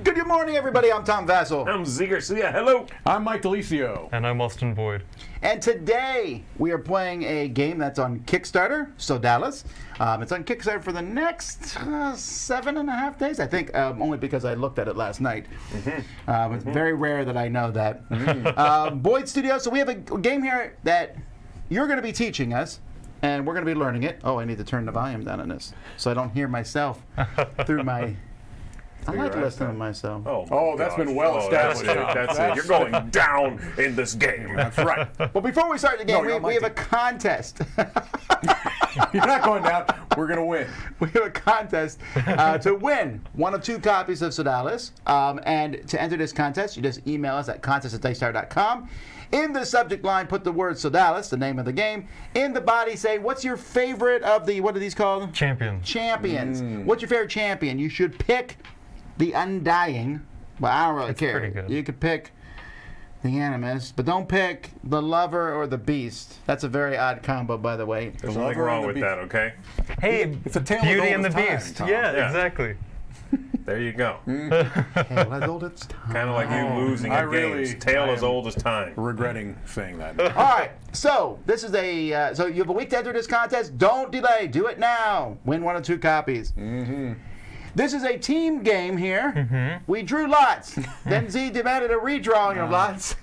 Good morning, everybody. I'm Tom Vassell. I'm Z Garcia. Hello. I'm Mike Delisio. And I'm Austin Boyd. And today we are playing a game that's on Kickstarter, Sodalis. It's on Kickstarter for the next 7.5 days, I think, only because I looked at it last night. It's very rare that I know that. Boyd Studio, so we have a game here that you're going to be teaching us, and we're going to be learning it. Oh, I need to turn the volume down on this so I don't hear myself through my... I like listening to myself. Oh, that's been well established. That's it. You're going down in this game. That's right. But before we start the game, we have a contest. You're not going down. We're going to win. We have a contest to win one of 2 copies of Sodalis. And to enter this contest, you just email us at contest@dicestar.com. In the subject line, put the word Sodalis, the name of the game. In the body, say, what's your favorite of the, what are these called? Champions. Champions. What's your favorite champion? You should pick the Undying. Well, I don't really care. Pretty good. You could pick the Animist, but don't pick the Lover or the Beast. That's a very odd combo, by the way. There's nothing wrong with that, okay? Hey, It's a tale Beauty as and old the as time, Beast. Tom. Yeah, exactly. There you go. Tale as old as time. Kind of like you losing I at really- games. Tale I as am- old as time. Regretting saying that. All right, so this is a so you have a week to enter this contest. Don't delay. Do it now. Win 1 of 2 copies. This is a team game here. We drew lots. Then Z demanded a redrawing of lots.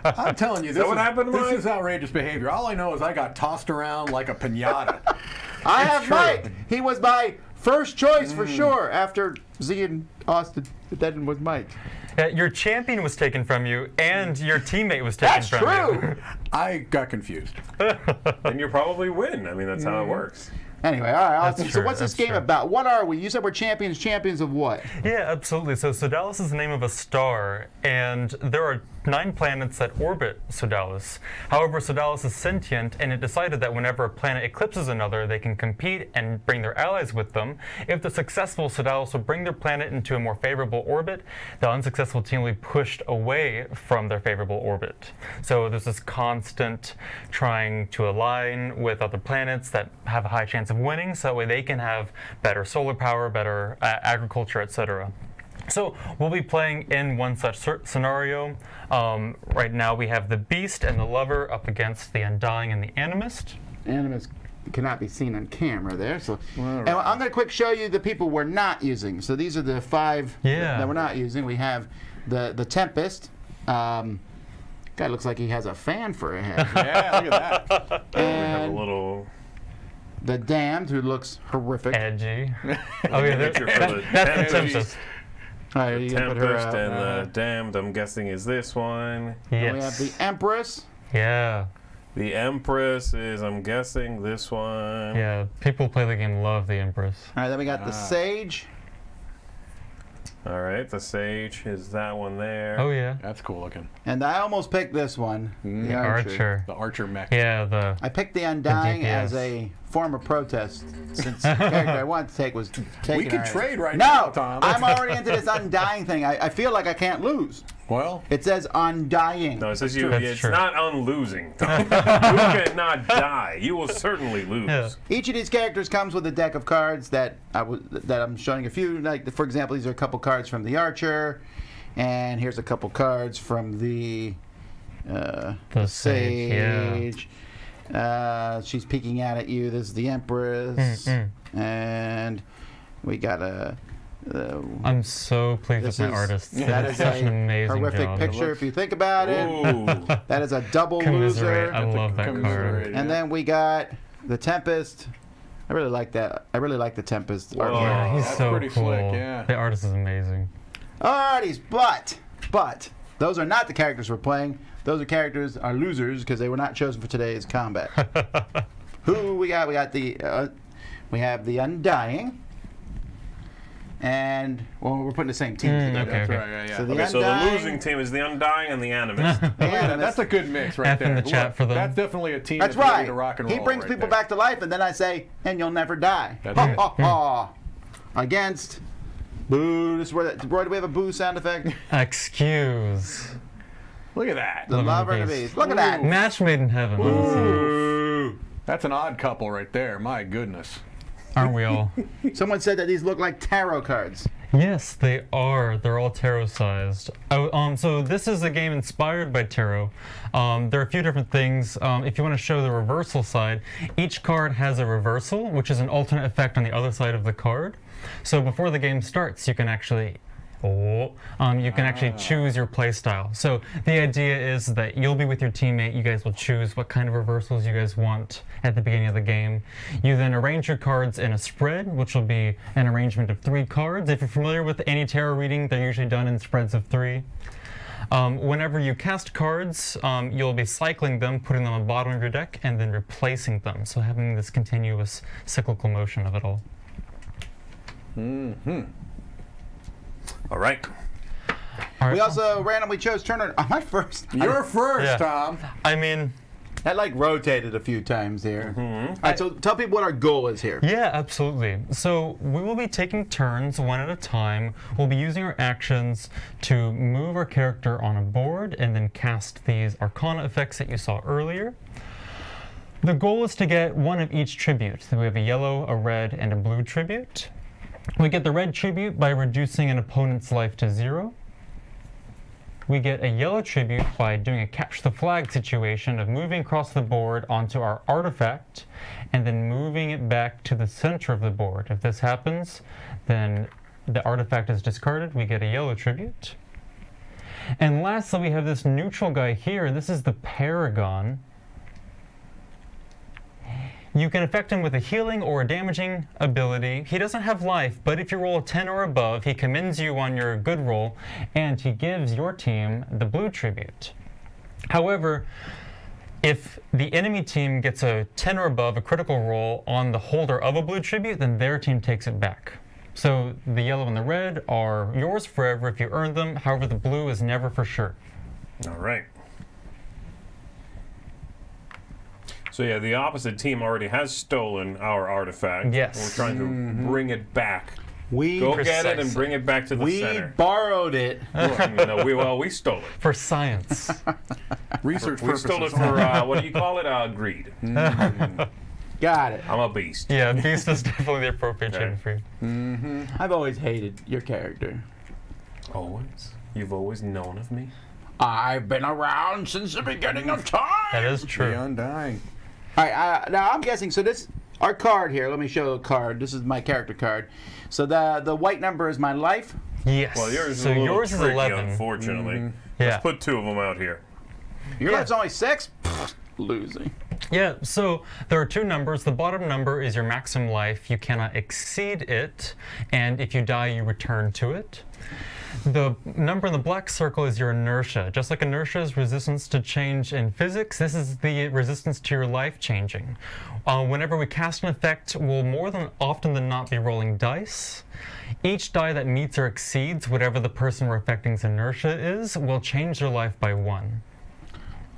I'm telling you, what happened, this Mike? is outrageous behavior. All I know is I got tossed around like a piñata. I have true. Mike. He was my first choice for sure after Z and Austin. But then was Mike. Your champion was taken from you, and your teammate was taken That's from true. you. I got confused. And you probably win. I mean, that's how it works. Anyway, all right, Austin. That's So true, what's this that's game true. about? What are we? You said we're champions. Champions of what? Yeah, absolutely. So Sodalis is the name of a star, and there are 9 planets that orbit Sodalis. However, Sodalis is sentient, and it decided that whenever a planet eclipses another, they can compete and bring their allies with them. If the successful Sodalis will bring their planet into a more favorable orbit, the unsuccessful team will be pushed away from their favorable orbit. So there's this constant trying to align with other planets that have a high chance of winning, so that way they can have better solar power, better agriculture, etc. So we'll be playing in one such scenario. Right now we have the Beast and the Lover up against the Undying and the Animist. Animus cannot be seen on camera there. So, and I'm going to quick show you the people we're not using. So these are the 5 that we're not using. We have the Tempest. Guy looks like he has a fan for a head. Yeah, look at that. We have a And little the Damned, who looks horrific. Edgy. Oh yeah, picture for the that's the Tempest. Tempest. All right, you can put her Tempest out. and the Damned, I'm guessing, is this one. Then we have Yes. the Empress. Yeah. The Empress is, I'm guessing, this one. Yeah. People who play the game love the Empress. All right, then we got the Sage. All right, the Sage is that one there. Oh yeah. That's cool looking. And I almost picked this one, the Archer. Archer. The Archer mech. Yeah. The. I picked the Undying DPS. as a form of protest, since the character I wanted to take was taken. We could already. trade right now, No, Tom. I'm already into this Undying thing. I feel like I can't lose. Well, It says Undying. No, it says That's it's true. not unlosing. Tom. You cannot die. You will certainly lose. Yeah. Each of these characters comes with a deck of cards that I'm showing a few. Like, for example, these are a couple cards from the Archer, and here's a couple cards from the Sage, yeah. She's peeking out at you. This is the Empress, and we got a. I'm so pleased This with my is- artists. that It's is such an a amazing horrific job. picture if you think about it. Ooh. That is a double Commiserate. loser. I love that card. commiserate. And then we got the Tempest. I really like that. I really like the Tempest. Whoa. artwork. Yeah, he's That's so pretty cool. slick, yeah. The artist is amazing. Alrighties, but those are not the characters we're playing. Those are characters are losers because they were not chosen for today's combat. Who we got? We got the we have the Undying, and well, we're putting the same team together. okay. that's right. Yeah. So the Okay, so the Undying- losing team is the Undying and the Animist. The Yeah, Animist. that's a good mix right F in there. the chat for them. That's definitely a team That's that's ready right. to rock and roll. He brings right people there. back to life, and then I say, "And you'll never die." That's Ha it. ha ha! Against boo. This is where. Roy, do we have a boo sound effect? Excuse. Look at that. The Lover and the Beast. Look at that. Match made in heaven. Ooh. That's an odd couple right there. My goodness. Aren't we all? Someone said that these look like tarot cards. Yes, they are. They're all tarot-sized. So this is a game inspired by tarot. There are a few different things. If you want to show the reversal side, each card has a reversal, which is an alternate effect on the other side of the card. So before the game starts, you can actually choose your play style. So the idea is that you'll be with your teammate, you guys will choose what kind of reversals you guys want at the beginning of the game. You then arrange your cards in a spread, which will be an arrangement of 3 cards. If you're familiar with any tarot reading, they're usually done in spreads of 3. Whenever you cast cards, you'll be cycling them, putting them on the bottom of your deck, and then replacing them. So having this continuous cyclical motion of it all. All right. We also randomly chose Turner. Am I first? You're first, Yeah. Tom. I mean, I like rotated a few times here. All right, so tell people what our goal is here. yeah, absolutely. So we will be taking turns one at a time. We'll be using our actions to move our character on a board and then cast these Arcana effects that you saw earlier. The goal is to get one of each tribute. So we have a yellow, a red, and a blue tribute. We get the red tribute by reducing an opponent's life to 0. We get a yellow tribute by doing a capture the flag situation of moving across the board onto our artifact and then moving it back to the center of the board. If this happens, then the artifact is discarded. We get a yellow tribute. And lastly, we have this neutral guy here. This is the Paragon. You can affect him with a healing or a damaging ability. He doesn't have life, but if you roll a 10 or above, he commends you on your good roll, and he gives your team the blue tribute. However, if the enemy team gets a 10 or above, a critical roll on the holder of a blue tribute, then their team takes it back. So the yellow and the red are yours forever if you earn them. However, the blue is never for sure. All right. So yeah, the opposite team already has stolen our artifact. Yes. We're trying to bring it back. We Go get it and bring it back to the center. borrowed it. No, we stole it. For science. Research We purposes. stole it for, what do you call it? Greed. Got it. I'm a beast. Yeah, beast is definitely the appropriate term for you. I've always hated your character. Always? You've always known of me? I've been around since the beginning of time. That is true. The Undying. All right, now I'm guessing, so this, our card here, let me show the card. This is my character card. So the white number is my life. Yes. Well, yours is so a little yours tricky, is 11. unfortunately. Yeah. Let's put 2 of them out here. Your Yeah. life's only 6? Pfft, losing. Yeah, so there are 2 numbers. The bottom number is your maximum life. You cannot exceed it, and if you die, you return to it. The number in the black circle is your inertia. Just like inertia is resistance to change in physics, this is the resistance to your life changing. Whenever we cast an effect, we'll more than often than not be rolling dice. Each die that meets or exceeds whatever the person we're affecting's inertia is will change their life by 1.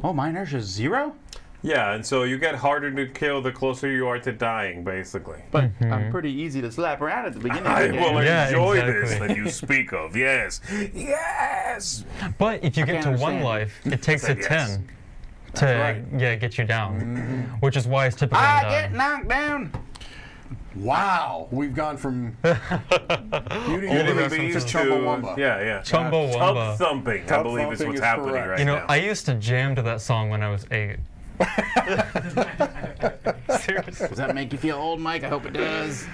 Oh, my inertia's 0? Yeah, and so you get harder to kill the closer you are to dying, basically. But I'm pretty easy to slap around at the beginning I of the game. will Yeah, enjoy exactly. this that you speak of. Yes. Yes! But if you get can't to 1 understand. life, it takes a Said yes. 10 to right. get you down, which is why it's typically I undying. get knocked down. Wow. We've gone from Beauty Beauty and and the the Beast Beast to to Chumbawamba. yeah. Chumbawamba. Tub thumping, I Tub believe is thumping what's is happening correct. right You know, now. I used to jam to that song when I was 8. Seriously. Does that make you feel old, Mike? I hope it does.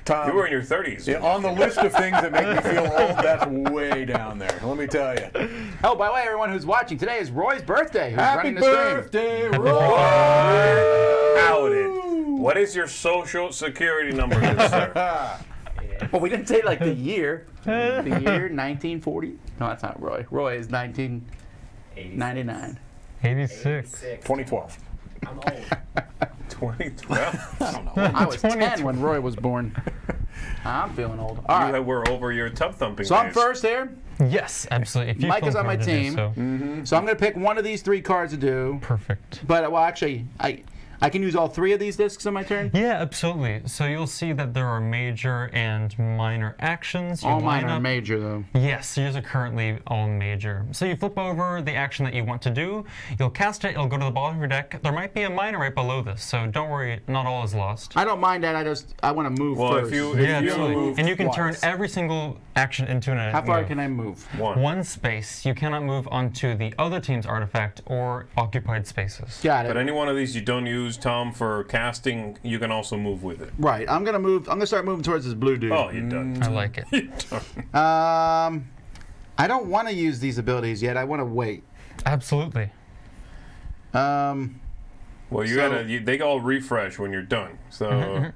Tom, You were in your 30s. yeah, on the list of things that make me feel old, that's way down there. Let me tell you. Oh, by the way, everyone who's watching, today is Roy's birthday, who's Happy running the stream. birthday, Happy Roy! Outed. What is your social security number, good sir? Well, we didn't say like the year. The year 1940. No, that's not Roy. Roy is 1999. 86. 2012. I'm old. 2012. I don't know. I was 10 when Roy was born. I'm feeling old. All right. You were over your tub thumping So I'm days. first here. Yes, absolutely. If you Mike feel is on my inclined to do team. so. So I'm going to pick one of these 3 cards to do. Perfect. But, well, actually, I I can use all 3 of these discs on my turn? Yeah, absolutely. So you'll see that there are major and minor actions. You All mine line are up- major, though. Yes, yours are currently all major. So you flip over the action that you want to do, you'll cast it, it'll go to the bottom of your deck. There might be a minor right below this, so don't worry, not all is lost. I don't mind that. I want to move Well, first. if you Absolutely. move And you can turn twice. every single action into an How far can I move? one space. You cannot move onto the other team's artifact or occupied spaces. Got it. But any one of these you don't use, Tom, for casting, you can also move with it. Right. I'm gonna move. I'm gonna start moving towards this blue dude. Oh, you're done. I like it. You're done. I don't want to use these abilities yet. I want to wait. Absolutely. Well, you So- gotta. They all refresh when you're done. So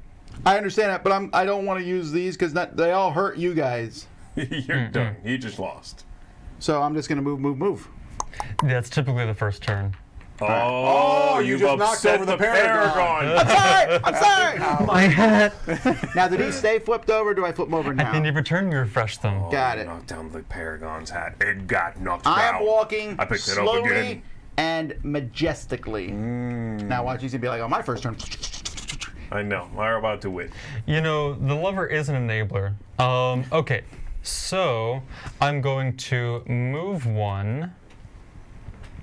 I understand that, but I don't want to use these because they all hurt you guys. you're done. You just lost. So I'm just gonna move. That's typically the first turn. Oh, you you've just knocked upset over the the Paragon. Paragon. I'm sorry. My hat! Now, did he stay flipped over? Or do I flip him over now? At the end of your turn, you refresh them. Got You it. knocked down the Paragon's hat. It got knocked I down. am walking I picked it up slowly again. and majestically. Now watch, he's gonna be like, on my first turn. I know. We're about to win. You know, the lover is an enabler. Okay, so I'm going to move one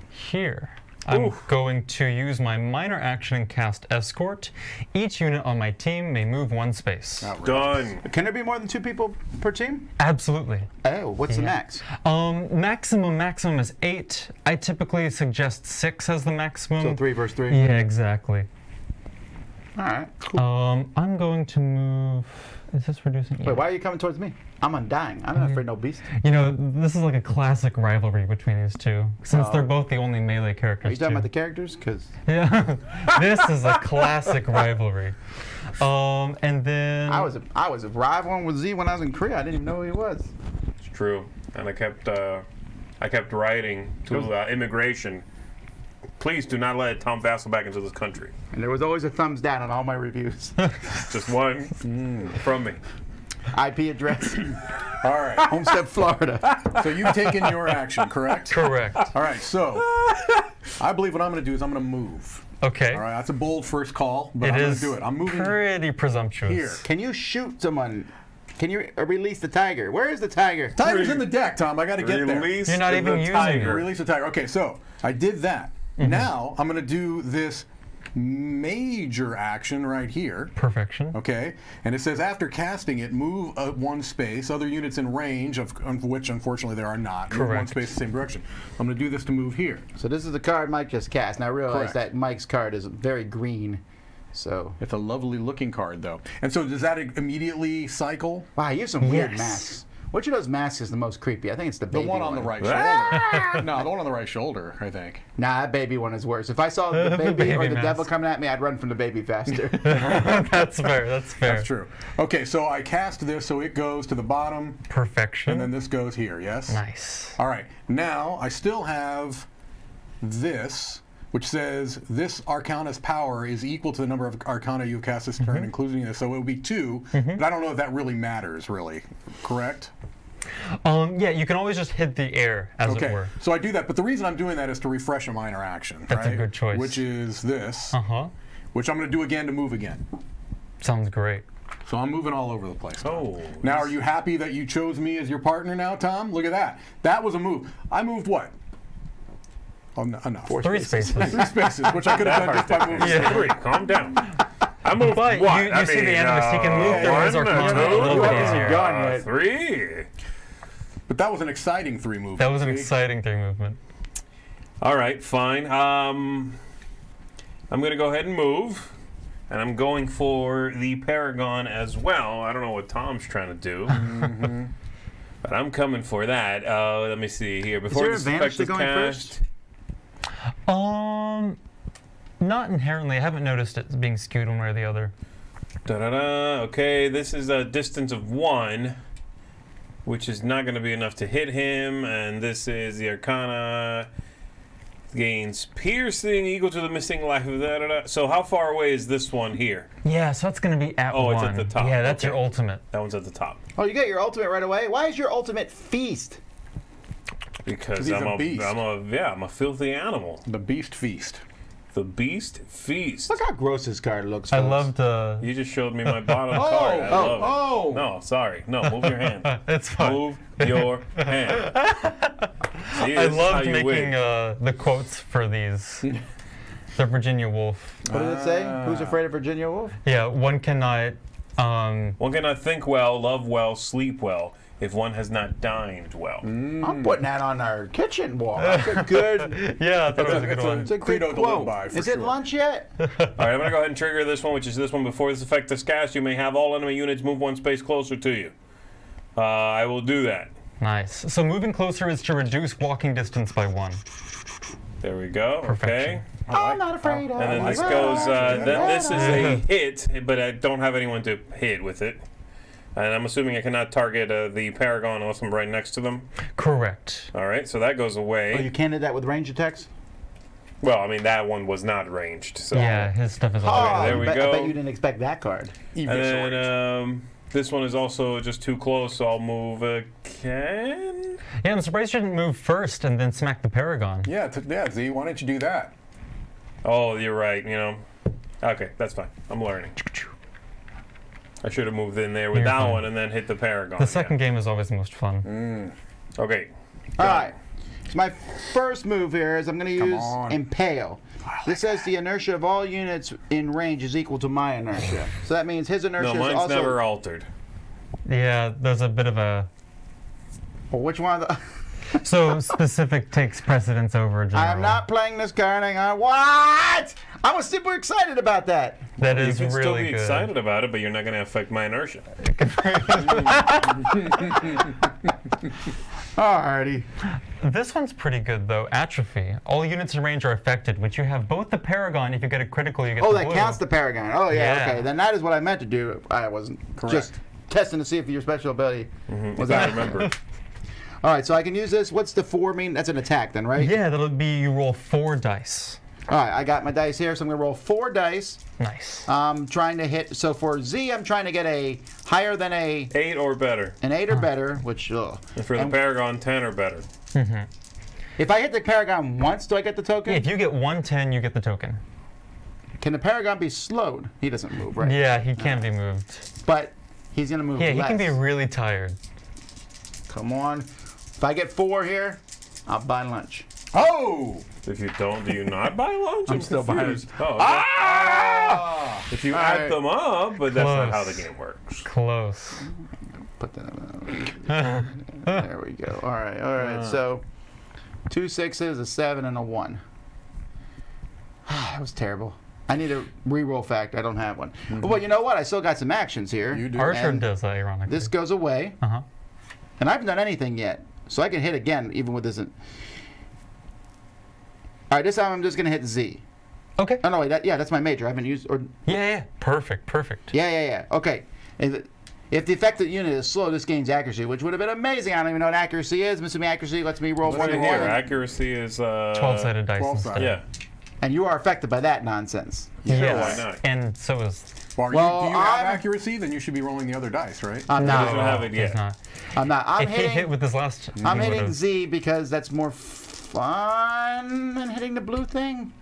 here. I'm going to use my minor action and cast Escort. Each unit on my team may move one space. Done. Can there be more than 2 people per team? Absolutely. Oh, what's the max? Maximum is 8. I typically suggest 6 as the maximum. So 3 versus 3. Yeah, exactly. All right. Cool. I'm going to move. Is this reducing? Wait, why are you coming towards me? I'm undying. I'm not afraid of no beast. You know, this is like a classic rivalry between these two, since they're both the only melee characters. Are you talking too. about the characters? Because Yeah, this is a classic rivalry. And then I was rivaling with Z when I was in Korea. I didn't even know who he was. It's true. And I kept writing to immigration. Please do not let Tom Vassal back into this country. And there was always a thumbs down on all my reviews. Just one from me. IP address, All right. Homestead, Florida. So you've taken your action, correct? correct. All right. So I believe what I'm going to do is I'm going to move. Okay. All right. That's a bold first call, but It I'm going is to do it. I'm moving pretty presumptuous. here. Can you shoot someone? Can you release the tiger? Where is the tiger? Tiger's in the deck, Tom. I got to get there. Release You're not the even using tiger. it. Release the tiger. Okay, so I did that. Now I'm going to do this major action right here. Perfection. Okay, and it says after casting it, move one space. Other units in range, of which unfortunately there are not. Move one Correct. space the same direction. I'm going to do this to move here. So this is the card Mike just cast. Now I realize Correct. that Mike's card is very green. So It's a lovely looking card though. And so does that immediately cycle? wow, you have some weird Yes. masks. Which of those masks is the most creepy? I think it's the The baby one on the right Ah! shoulder. No, the one on the right shoulder, I think. Nah, that baby one is worse. If I saw the baby, baby or the mask. devil coming at me, I'd run from the baby faster. That's fair. That's fair. That's true. Okay, so I cast this so it goes to the bottom, Perfection. and then this goes here, yes? Nice. All right, now I still have this, which says this Arcana's power is equal to the number of Arcana you've cast this turn, including this. So it would be 2, but I don't know if that really matters, really. Correct? Yeah, you can always just hit the air, as it Okay, were. so I do that, but the reason I'm doing that is to refresh a minor action. That's a right? good choice. Which is this, Uh-huh. which I'm going to do again to move again. Sounds great. So I'm moving all over the place. Oh. Now, are you happy that you chose me as your partner now, Tom? Look at that. That was a move. I moved what? Oh, no, enough. 3 spaces. 3 spaces, which I could have done just by moving. Yeah. 3. Calm down. I moved But what? you see the enemies he can move through his Arcana a little bit easier. Gone yet. 3. But that was an exciting 3 movement. That was an see? exciting 3 movement. All right, fine. I'm going to go ahead and move. And I'm going for the Paragon as well. I don't know what Tom's trying to do. But I'm coming for that. Let me see here. Before there this advantage effect to is going cast, Not inherently. I haven't noticed it being skewed one way or the other. da-da-da. Okay, this is a distance of 1, which is not going to be enough to hit him. And this is the Arcana. Gains piercing equal to the missing life. Da-da-da. So how far away is this one here? Yeah, so that's going to be at 1. Oh, it's at the top. Yeah, that's Okay. your ultimate. That one's at the top. Oh, you got your ultimate right away? Why is your ultimate feast? Because he's I'm a a, beast. I'm a filthy animal. The Beast Feast. The Beast Feast. Look how gross this card looks. I folks. love the. You just showed me my bottom card. I love it. No, sorry. No, move your hand. It's fine. Move your hand. See, I this is how loved you making win. the quotes for these. The Virginia Wolf. What did it say? Who's afraid of Virginia Woolf? Yeah, one cannot. One cannot think well, love well, sleep well, if one has not dined well. I'm putting that on our kitchen wall. That's a good. Yeah, I thought it was a good one. It's a good Credo to live quote. by, for Is it sure. lunch yet? All right, I'm going to go ahead and trigger this one, which is this one. Before this effect is cast, you may have all enemy units move one space closer to you. I will do that. Nice. So moving closer is to reduce walking distance by 1. There we go. Perfection. Okay. I'm not afraid of. And then this goes, then this is a hit, but I don't have anyone to hit with it. And I'm assuming I cannot target the Paragon unless I'm right next to them. Correct. All right, so that goes away. Oh, you can't hit that with range attacks? Well, I mean, that one was not ranged. So. Yeah, his stuff is all Okay, there we I go. bet you didn't expect that card. And then this one is also just too close, so I'll move again. Yeah, I'm surprised you didn't move first and then smack the Paragon. Yeah, Z, why don't you do that? Oh, you're right, you know. Okay, that's fine. I'm learning. I should have moved in there with You're that fine. one and then hit the Paragon. The second game is always the most fun. Okay. All right. So my first move here is I'm going to use on. Impale. This says the inertia of all units in range is equal to my inertia. So that means his inertia No, is mine's also. never altered. Yeah, there's a bit of a. Well, which one of the? So specific takes precedence over general. I'm not playing this card. Hang on. What? I was super excited about that. That You is can really still be good. excited about it, but you're not going to affect my inertia. Alrighty. This one's pretty good though. Atrophy. All units in range are affected, which you have both the Paragon. If you get a critical, you get Oh, the that blue. counts the Paragon. Oh, yeah, Yeah. okay. Then that is what I meant to do. I wasn't just testing to see if your special ability was I that. remember. All right, so I can use this. What's the 4 mean? That's an attack then, right? Yeah, that'll be you roll 4 dice. All right, I got my dice here, so I'm going to roll 4 dice. Nice. I'm trying to hit. So for Z, I'm trying to get a higher than 8 or better. an 8 or better, which, ugh. And for the Paragon, 10 or better. If I hit the Paragon once, do I get the token? If you get 110, you get the token. Can the Paragon be slowed? He doesn't move, right? Yeah, he can be moved. But he's going to move Yeah, less. he can be really tired. Come on. If I get 4 here, I'll buy lunch. Oh! If you don't, do you not buy lunch? I'm still buying confused. it. Oh, okay. If you add right. them up, but that's not how the Close. game works. Close. Put that. There we go. All right, all right. So 2 6s, a 7, and a 1. That was terrible. I need a reroll factor. I don't have one. But you know what? I still got some actions here. You do. Our turn And does that, ironically. This goes away, Uh-huh. and I haven't done anything yet. So I can hit again, even with this. All right, this time I'm just going to hit Z. Okay. Oh, no, wait. That's my major. I haven't used. Or Yeah. Perfect. Yeah. Okay. If the affected unit is slow, this gains accuracy, which would have been amazing. I don't even know what accuracy is. Missing accuracy lets me roll Look one at to here. one. Accuracy is 12-sided dice 12-sided. instead. Yeah. And you are affected by that nonsense. Yes. why not? And so is... Well, Well, do you have I'm- accuracy? Then you should be rolling the other dice, right? I'm doesn't not. have it he's yet. not. I'm not. I'm If he hit hitting. with his last... I'm he hitting would've- Z because that's more fun than hitting the blue thing.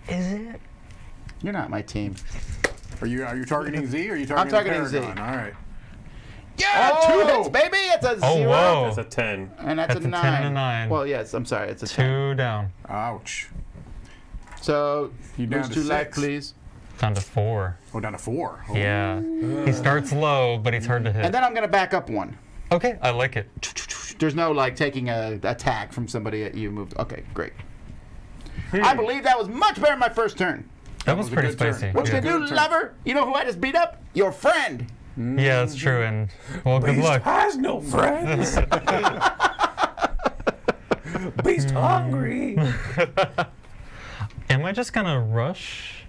Is it? You're not my team. Are you targeting Z or are you targeting targeting the Z. Paragon? All right. Yeah, Oh! 2 hits, baby. It's a 0. Oh, whoa. That's a 10. And that's That's a a 9. 10 and a 9. Well, yes. I'm sorry. It's a 10. 2 down. Ouch. So You down lose to 2 life, 6. please. Down to 4. Oh, down to 4. Oh. Yeah. He starts low, but he's hard to hit. And then I'm gonna back up 1. Okay, I like it. There's no like taking a attack from somebody that you moved. Okay, great. I believe that was much better than my first turn. That was was a pretty good turn. spicy. What you Yeah. gonna do, Good turn. lover? You know who I just beat up? Your friend. Yeah, that's true. And, well, good Beast luck. has no friends. Beast hungry. Am I just going to rush?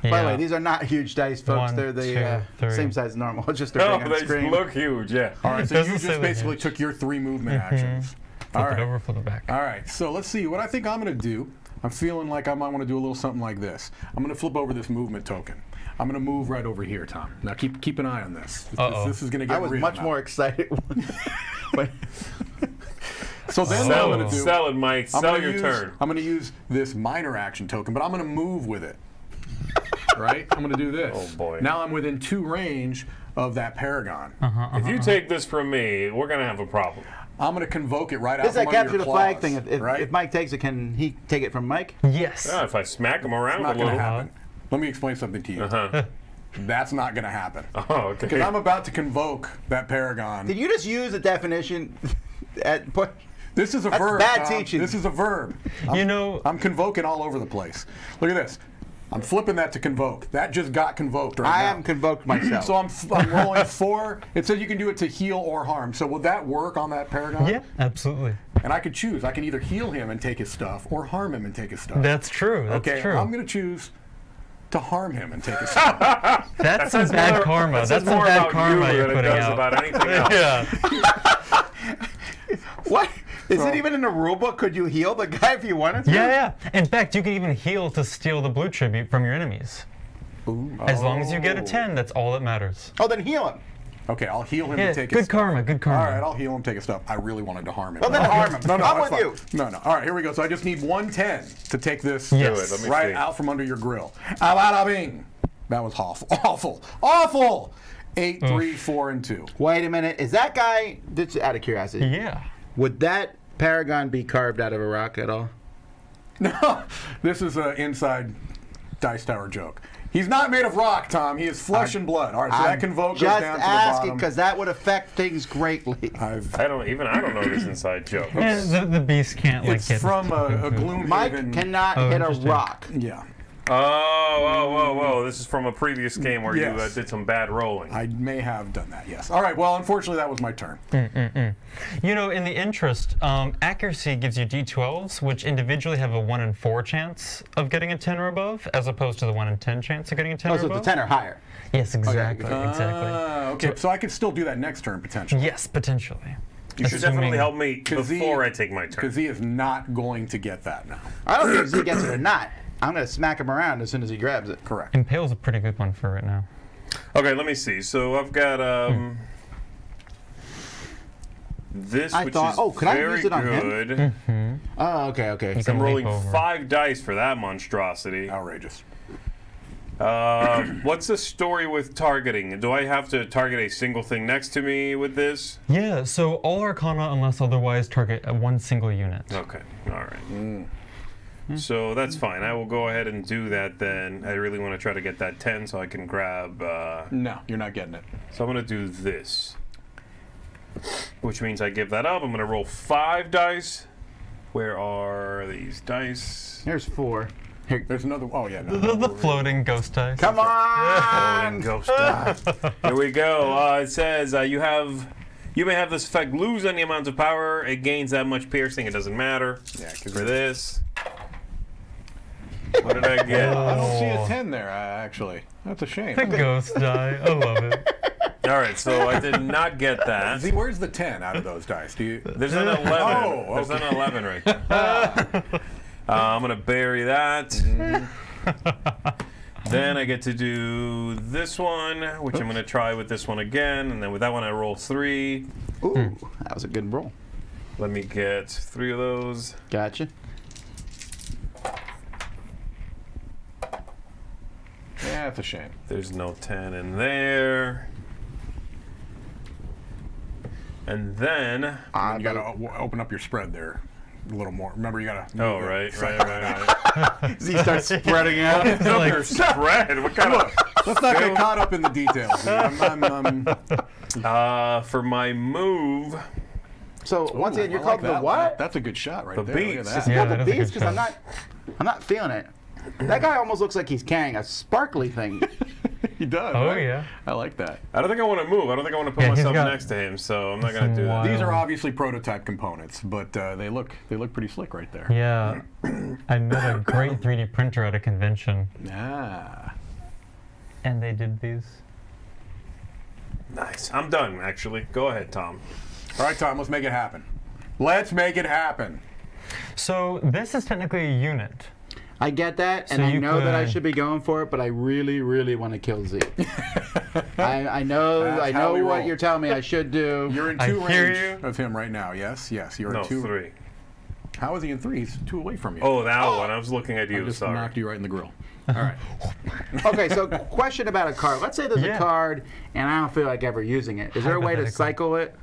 By the way, these are not huge dice, folks. 1, They're the 2, 3. same size as normal. It's just a No, thing on they screen. look huge, yeah. All right, so Doesn't you say just that basically yet. took your 3 movement actions. All Flip it right. over, flip it back. All right, so let's see. What I think I'm going to do, I'm feeling like I might want to do a little something like this. I'm going to flip over this movement token. I'm going to move right over here, Tom. Now keep an eye on this. Uh-oh. This is going to get I was real much now. more excited when So then what I'm going to do? Sell it, Mike. I'm Sell gonna your use, turn. I'm going to use this minor action token, but I'm going to move with it. Right? I'm going to do this. Oh, boy. Now I'm within 2 range of that Paragon. If you take this from me, we're going to have a problem. I'm going to convoke it right out This is from that under capture your the flag claws, thing. right? If Mike takes it, can he take it from Mike? Yes. Yeah, if I smack him around It's a not going little. to happen. Let me explain something to you. Uh-huh. That's not going to happen. Oh, okay. Because I'm about to convoke that Paragon. Did you just use a definition? This is a That's verb. bad Tom. teaching. This is a verb. You know, I'm convoking all over the place. Look at this. I'm flipping that to convoke. That just got convoked right I now. haven't convoked myself. So I'm rolling 4. It says you can do it to heal or harm. So will that work on that Paragon? yeah, absolutely. And I could choose. I can either heal him and take his stuff or harm him and take his stuff. That's true. That's okay, true. I'm going to choose to harm him and take his stuff. That's some bad karma. That's some more bad about karma you you're than it putting does out. about anything else. Yeah. What? Is it even in the rule book? Could you heal the guy if you wanted to? Yeah. In fact, you can even heal to steal the blue tribute from your enemies. As long as you get a 10, that's all that matters. Oh, then heal him. Okay, I'll heal him Yeah, and take his good stuff. karma, good karma. All right, I'll heal him, take his stuff. I really wanted to harm him. Well, then harm him. No, I'm that's with fine. you. No. All right, here we go. So I just need 110 to take this Yes. Do it. Let me right see. out from under your grill. Bing. That was awful. 8, 3, 4, and 2. Wait a minute. Is that guy, just out of curiosity, Yeah. would that Paragon be carved out of a rock at all? No, this is an inside Dice Tower joke. He's not made of rock, Tom. He is flesh and blood. All right, so that convoke goes just down to the asking bottom. because that would affect things greatly. I don't know this inside joke. Yeah, the beast can't like It's get from a Gloomhaven. Mike cannot Oh, hit a interesting. rock. Yeah, Whoa. This is from a previous game where Yes. you did some bad rolling. I may have done that, yes. All right, well, unfortunately, that was my turn. You know, in the interest, accuracy gives you D12s, which individually have a 1 in 4 chance of getting a 10 or above, as opposed to the 1 in 10 chance of getting a 10 Oh, or so above. it's a 10 or higher. Yes, exactly. Okay, so I could still do that next turn, potentially. Yes, potentially. You should definitely help me 'Cause he- before I take my turn. Because he is not going to get that now. I don't care if he gets it or not. I'm going to smack him around as soon as he grabs it. Correct. Impale's a pretty good one for right now. Okay, let me see. So I've got this, I which thought- is oh, could I very use it on him? good. Oh, okay. You can I'm rolling leap over. 5 dice for that monstrosity. Outrageous. What's the story with targeting? Do I have to target a single thing next to me with this? Yeah, so all Arcana, unless otherwise, target one single unit. Okay, all right. So that's fine. I will go ahead and do that then. I really want to try to get that 10 so I can grab... No, you're not getting it. So I'm going to do this. Which means I give that up. I'm going to roll 5 dice. Where are these dice? Here's 4. Here. There's another. Oh, yeah, no. The floating ghost dice. Come on! Ghost dice. Here we go. It says you may have this effect lose any amount of power. It gains that much piercing. It doesn't matter. Yeah, 'cause For this. What did I get? I don't see a 10 there, actually. That's a shame. The ghost die. I love it. All right, so I did not get that. See, where's the 10 out of those dice? Do you? There's an 11. Oh, There's okay. an 11 right there. I'm going to bury that. Then I get to do this one, which I'm going to try with this one again. And then with that one, I roll 3. Ooh, that was a good roll. Let me get 3 of those. Gotcha. Yeah, it's a shame. There's no 10 in there. And then... You got to open up your spread there a little more. Remember, you got to. Oh, right. He starts spreading out. Like, Your spread. What kind of... Let's not get caught up in the details. For my move... So once again, you're I called like the that. what? That's a good shot right The there. Look at beats. that. Is it Yeah, called that the is a good beast? Because shot. I'm not feeling it. That guy almost looks like he's carrying a sparkly thing. He does. Oh, right? yeah. I like that. I don't think I want to move. I don't think I want to put Yeah, he's myself got next to him, so I'm not going to do that. some These are obviously prototype components, but they look pretty slick right there. Yeah. I met a great 3D printer at a convention, Ah. and they did these. Nice. I'm done, actually. Go ahead, Tom. All right, Tom. Let's make it happen. Let's make it happen. So this is technically a unit. I get that, and So I you know that I could- should be going for it, but I really, really want to kill Z. I know That's how we what roll. you're telling me I should do. You're in I 2 hear range of him right now. Yes, you're No, in 2. 3. How is he in 3? He's 2 away from you. Oh, that one. I was looking at I you. just Sorry. knocked you right in the grill. All right. Okay, so question about a card. Let's say there's a card and I don't feel like ever using it. Is there a way to Hypothetical. cycle it?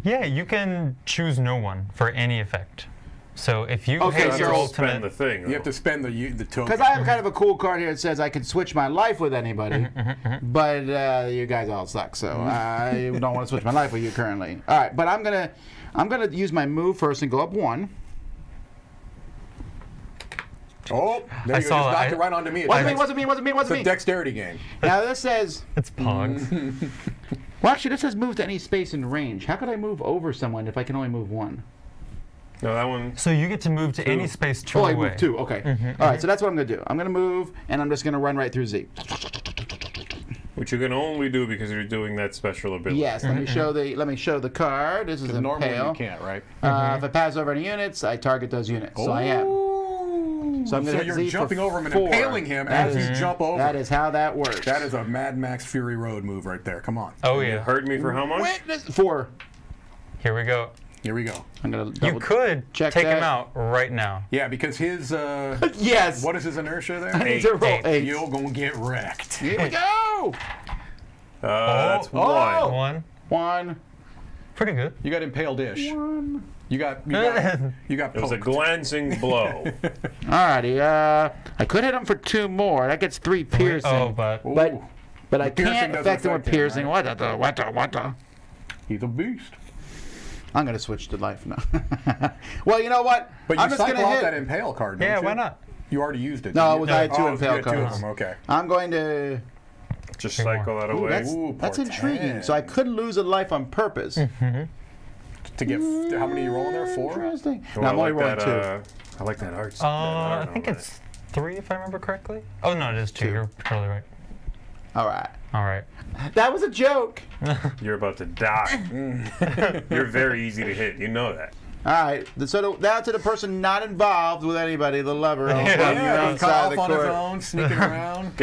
Yeah, you can choose no one for any effect. So if you Okay, hit so your Spend ultimate, the thing. You have to spend the token. Because I have kind of a cool card here that says I can switch my life with anybody, but you guys all suck, so I don't want to switch my life with you currently. All right, but I'm gonna use my move first and go up 1. Oh, there I you go. saw Just knocked it. it right onto me. Wasn't me. It's a dexterity game. Now this says, it's Pogs. well, actually, this says move to any space in range. How could I move over someone if I can only move 1? No, that one. So you get to move to any space 2 Oh, I away. move 2. Okay. All right, so that's what I'm gonna do. I'm gonna move, and I'm just gonna run right through Z. Which you can only do because you're doing that special ability. Yes. Let me show the card. This is Normally impale. you can't, right? If I pass over any units, I target those units. So I am. So I'm gonna hit you're Z jumping for over him and 4. impaling him That as is- you jump over. That is how that works. That is a Mad Max Fury Road move right there. Come on. Oh You yeah. heard me for how much? Witness 4. Here we go. Here we go. I'm gonna You double could check take that. him out right now. Yeah, because his Yes. what is his inertia there? I need to roll 8. You're gonna get wrecked. Here we go. That's Oh. 1. 1. Pretty good. You got impaled-ish. 1. You got It was a poked. glancing blow. Alrighty. I could hit him for 2 more. That gets 3 piercing. Oh, but But I piercing can't doesn't affect him with affect him, piercing. right? What the? He's a beast. I'm gonna switch to life now. Well, you know what? But you I'm just cycle gonna out hit. that impale card, don't yeah, you? why not? You already used it. No, didn't it was- you? I had 2 Oh, impale you had 2 of cards. them. Okay. I'm going to. Just cycle that Ooh, away. that's Ooh, intriguing. portent. So I could lose a life on purpose. To get how many are you rolling there? 4? Interesting. Oh, No, I'm I only like rolling that, 2. I like that art. I think it's 3 if I remember correctly. Oh no, it is 2. You're totally right. All right. All right. That was a joke. You're about to die. You're very easy to hit. You know that. All right. So now to the person not involved with anybody, the lover on your Yeah, own he's cut side of off the on his court. own, sneaking around.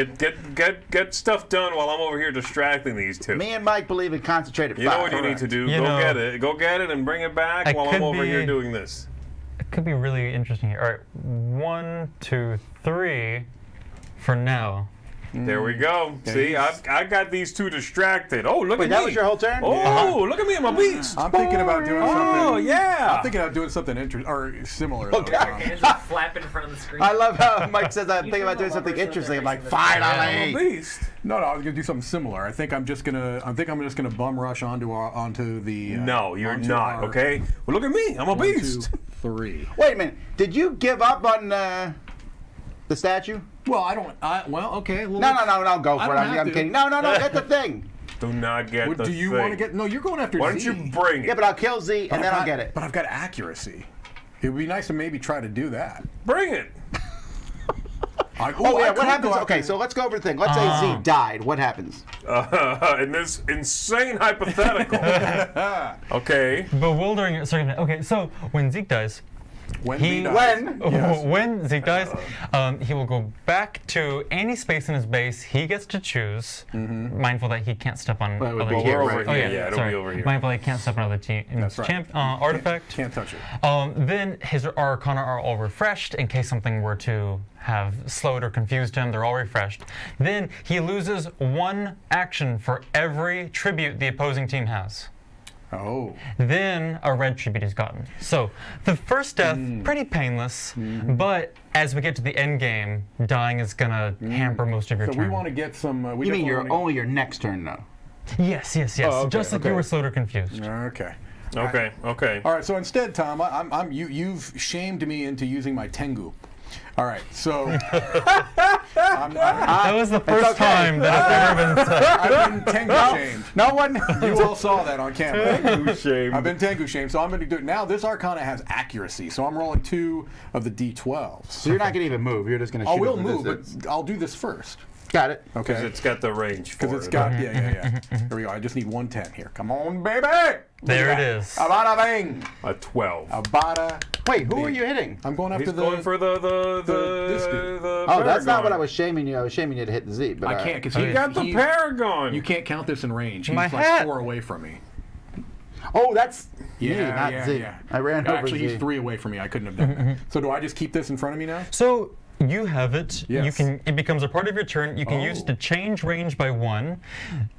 Get stuff done while I'm over here distracting these two. Me and Mike believe in concentrated You know fire. what you need to do? You Go know- get it. Go get it and bring it back I while I'm could over here be- doing this. It could be really interesting here. All right, 1, 2, 3 for now. There we go. See, I got these two distracted. Oh, look Wait, at that me. was your whole turn? Oh, look at me, I'm a beast. I'm thinking about doing something. Oh, yeah. I'm thinking about doing something interesting or similar. though, Okay. Tom. Hands just flap in front of the screen. I love how Mike says I'm thinking about doing the something lovers of interesting. I'm like, every fine, single I'll I'm a eat. beast. No, I was gonna do something similar. I think I'm just gonna bum rush onto the. No, you're onto not, our okay? Well, look at me. I'm a 1, beast. 2, 3. Wait a minute. Did you give up on the statue? Well, I don't. Well, okay. Well, No, go I for it. don't I'm have to. kidding. No, get the thing. Do not get the Do you thing. want to get? No, you're going after Why don't Z. you bring it? Yeah, but I'll kill Z and then I'll get it. But I've got accuracy. It would be nice to maybe try to do that. Bring it. Oh, yeah, what happens? Okay, so let's go over the thing. Let's say Z died. What happens? In this insane hypothetical. Okay. Bewildering circumstance. Okay, so when Zeke dies, When He- he dies. When? when Zeke dies, he will go back to any space in his base he gets to choose, mindful that he can't step on Well, it would other be teams. here, We're right? over Oh here. yeah, It'll sorry. be over here. Mindful that he can't step on other teams. That's right. Artifact. Can't touch it. Then his Arcana are all refreshed in case something were to have slowed or confused him. They're all refreshed. Then he loses 1 action for every tribute the opposing team has. Oh. Then a red tribute is gotten. So the first death, pretty painless, but as we get to the end game, dying is gonna hamper most of your So turn. we want to get some. We You mean definitely only your next turn, though? Yes. Oh, okay, Just like okay. you were slowed or confused. Okay. Okay. Okay. All right. So instead, Tom, you've shamed me into using my Tengu. All right. So That was the first okay. time that I've ever been said. I've been Tengu shamed. No one. You all saw that on camera. Shame. I've been Tengu shamed, so I'm going to do it. Now, this Arcana has accuracy, so I'm rolling 2 of the D12s. So you're not going to even move. You're just going to shoot. I will it from move, distance. but I'll do this first. Got it. Okay. Because it's got the range for Because it's it. got, yeah. Here we go. I just need 110 here. Come on, baby. There it is. Abada bang. A 12. Abada. Wait, who are you hitting? I'm going after He's going for this the dude. Oh, that's not Paragon. what I was shaming you. I was shaming you to hit the Z. But I can't because He got the Paragon. You can't count this in range. He's My like hat. 4 away from me. Oh, that's Yeah, me, not yeah, Z. yeah. I ran over Actually, Z. he's 3 away from me. I couldn't have done that. So do I just keep this in front of me now? So you have it. Yes. You can. It becomes a part of your turn. You can use it to change range by 1.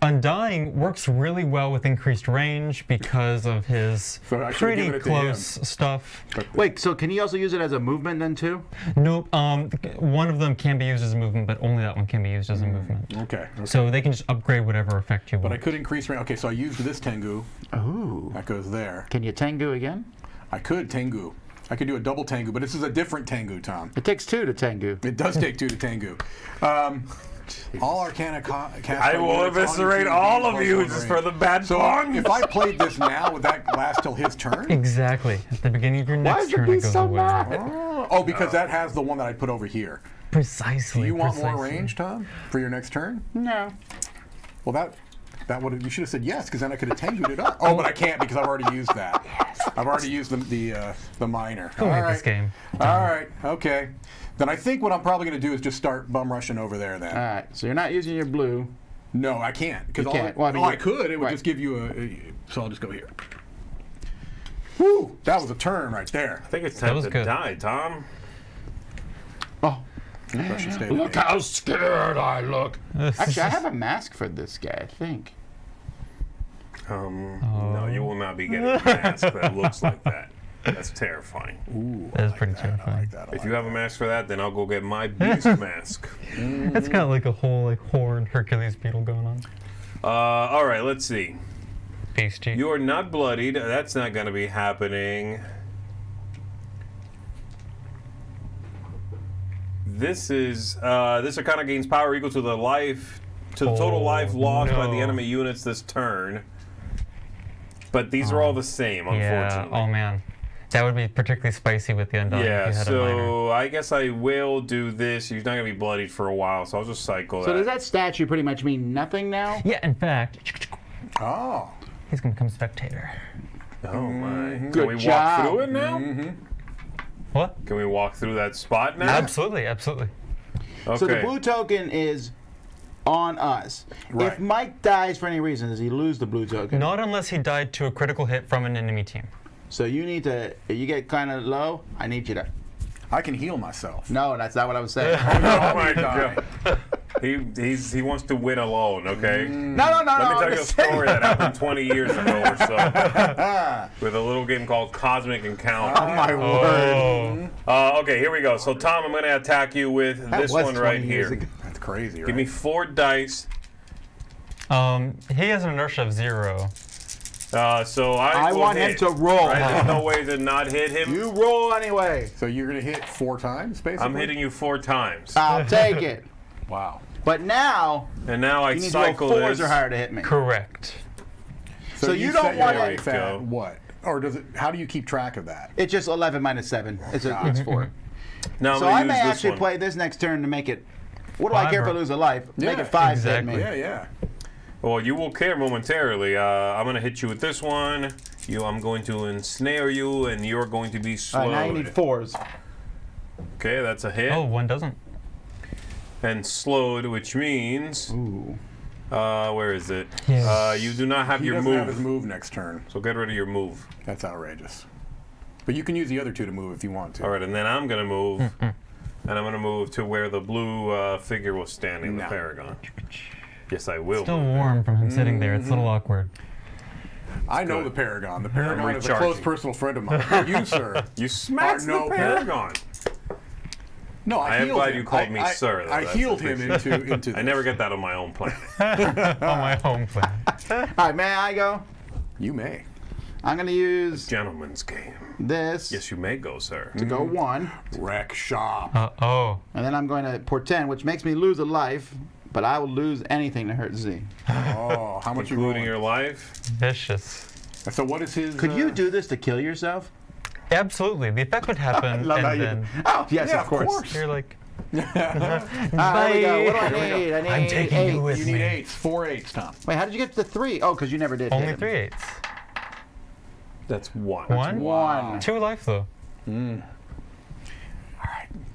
Undying works really well with increased range because of his So I should've pretty given it to close stuff. Wait, so can you also use it as a movement then too? Nope. One of them can be used as a movement, but only that one can be used as a movement. Okay. So they can just upgrade whatever effect you But want. I could increase range. Okay, so I used this Tengu. Ooh. That goes there. Can you Tengu again? I could Tengu. I could do a double Tengu, but this is a different Tengu, Tom. It takes 2 to Tengu. It does take 2 to Tengu. All Arcana cast. I will eviscerate all of you just for the bad So pun. if I played this now, would that last till his turn? Exactly. At the beginning of your Why next is the turn, it beast goes so away. mad? Oh, because that has the one that I put over here. Precisely. Do you want more precisely. range, Tom, for your next turn? No. Well, that would you should have said yes, because then I could have Tengu'd it up. Oh, but I can't because I've already used that. I've already used the minor. Who made this game? All right. Okay. Then I think what I'm probably going to do is just start bum rushing over there. Then. All right. So you're not using your blue. No, I can't. Because You can't. Well, I mean, I could. It would right. just give you so I'll just go here. Woo! That was a turn right there. I think it's That time was to good. die, Tom. Oh. I should stay Look there. how scared I look. Actually, I have a mask for this guy, I think. No, you will not be getting a mask that looks like that. That's terrifying. Ooh, That is I pretty like that. I terrifying. like that. I If like you have a that. mask for that, then I'll go get my beast mask. It's got like a whole horned Hercules beetle going on. All right, let's see. Beastie. You are not bloodied. That's not going to be happening. This Arcana gains power equal to the total life lost by the no. enemy units this turn. But these are all the same, Yeah. unfortunately. Oh man, that would be particularly spicy with the Undying Yeah, if you had a minor. so I guess I will do this. He's not going to be bloodied for a while, so I'll just cycle So that. does that statue pretty much mean nothing now? Yeah. In fact, Oh. he's gonna become spectator. Oh my. Good Can we job. walk through it now? What? Can we walk through that spot now? Absolutely. Absolutely. Okay. So the blue token is on us. Right. If Mike dies for any reason, does he lose the blue token? Not unless he died to a critical hit from an enemy team. So you need to, if you get kind of low, I need you to. I can heal myself. No, that's not what I was saying. Oh my Die. god. He wants to win alone, okay? No. Let me I'm tell you a just saying. story that happened 20 years ago or so with a little game called Cosmic Encounter. Oh my word. Okay, here we go. So, Tom, I'm going to attack you with That this was one 20 right years here. ago. That's crazy, right? Give me 4 dice. He has an inertia of 0. So I will want him hit, to roll. Right? There's no way to not hit him. You roll anyway. So you're going to hit 4 times, basically? I'm hitting you 4 times. I'll take it. Wow. But now, And now I you need to roll cycle 4s this. or higher to hit me. Correct. So you set don't your want life to- at what? Or does it? How do you keep track of that? It's just 11 minus 7. It's 4. Now I'm So gonna I use may this actually one. play this next turn to make it. What do I care if I Five or- lose a life? Make Yeah, it 5 exactly. to hit me. Yeah. Well, you will care momentarily. I'm going to hit you with this one. I'm going to ensnare you, and you're going to be All slowed. right, now you need 4s. Okay, that's a hit. Oh, one doesn't. And slowed, which means... Ooh. Where is it? Yes. You do not have He your doesn't move. have his move next turn. So get rid of your move. That's outrageous. But you can use the other 2 to move if you want to. All right, and then I'm going to move. And I'm going to move to where the blue figure was standing, the No. Paragon. Yes, I will. Still move. warm from him sitting there. It's a little awkward. I know good. the Paragon. The Paragon is a recharging. close personal friend of mine. You, sir. You smacked no the Paragon. No, I I am healed glad him. you called me sir, though. I That's healed him appreciated. into this. I never get that on my own planet. On my home planet. All right, may I go? You may. I'm going to use Gentleman's game. this Yes, you may go, sir. to go 1. Wreck shop. Oh. And then I'm going to portend, which makes me lose a life, but I will lose anything to hurt Z. Oh, how much you Including rolling? your life. Vicious. So what is his? Could you do this to kill yourself? Absolutely. The effect would happen, Love how and you. then Oh, yes, Yeah, of course. you're like, There we go. What do I need? I need I'm taking eight. you with You me. need 8s, 4 8s, Tom. Wait, how did you get to the 3? Oh, because you never did. Only hit him. 3 eights. That's one. One? One. 2 life, though.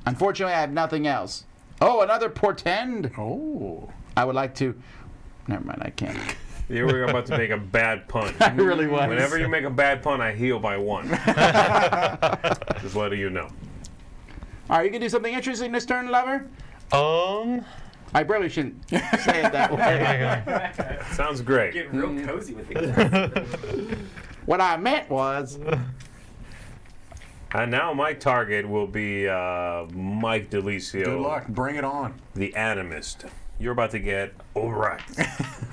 Unfortunately, I have nothing else. Oh, another portend. Oh. I would like to. Never mind, I can't. You were about to make a bad pun. I really was. Whenever you make a bad pun, I heal by 1. Just letting you know. All right, you can do something interesting this turn, lover. I probably shouldn't say it that way. There you go. Sounds great. Getting real cozy with it. What I meant was. And now my target will be Mike DeLisio, Good luck. Bring it on. the animist. You're about to get right.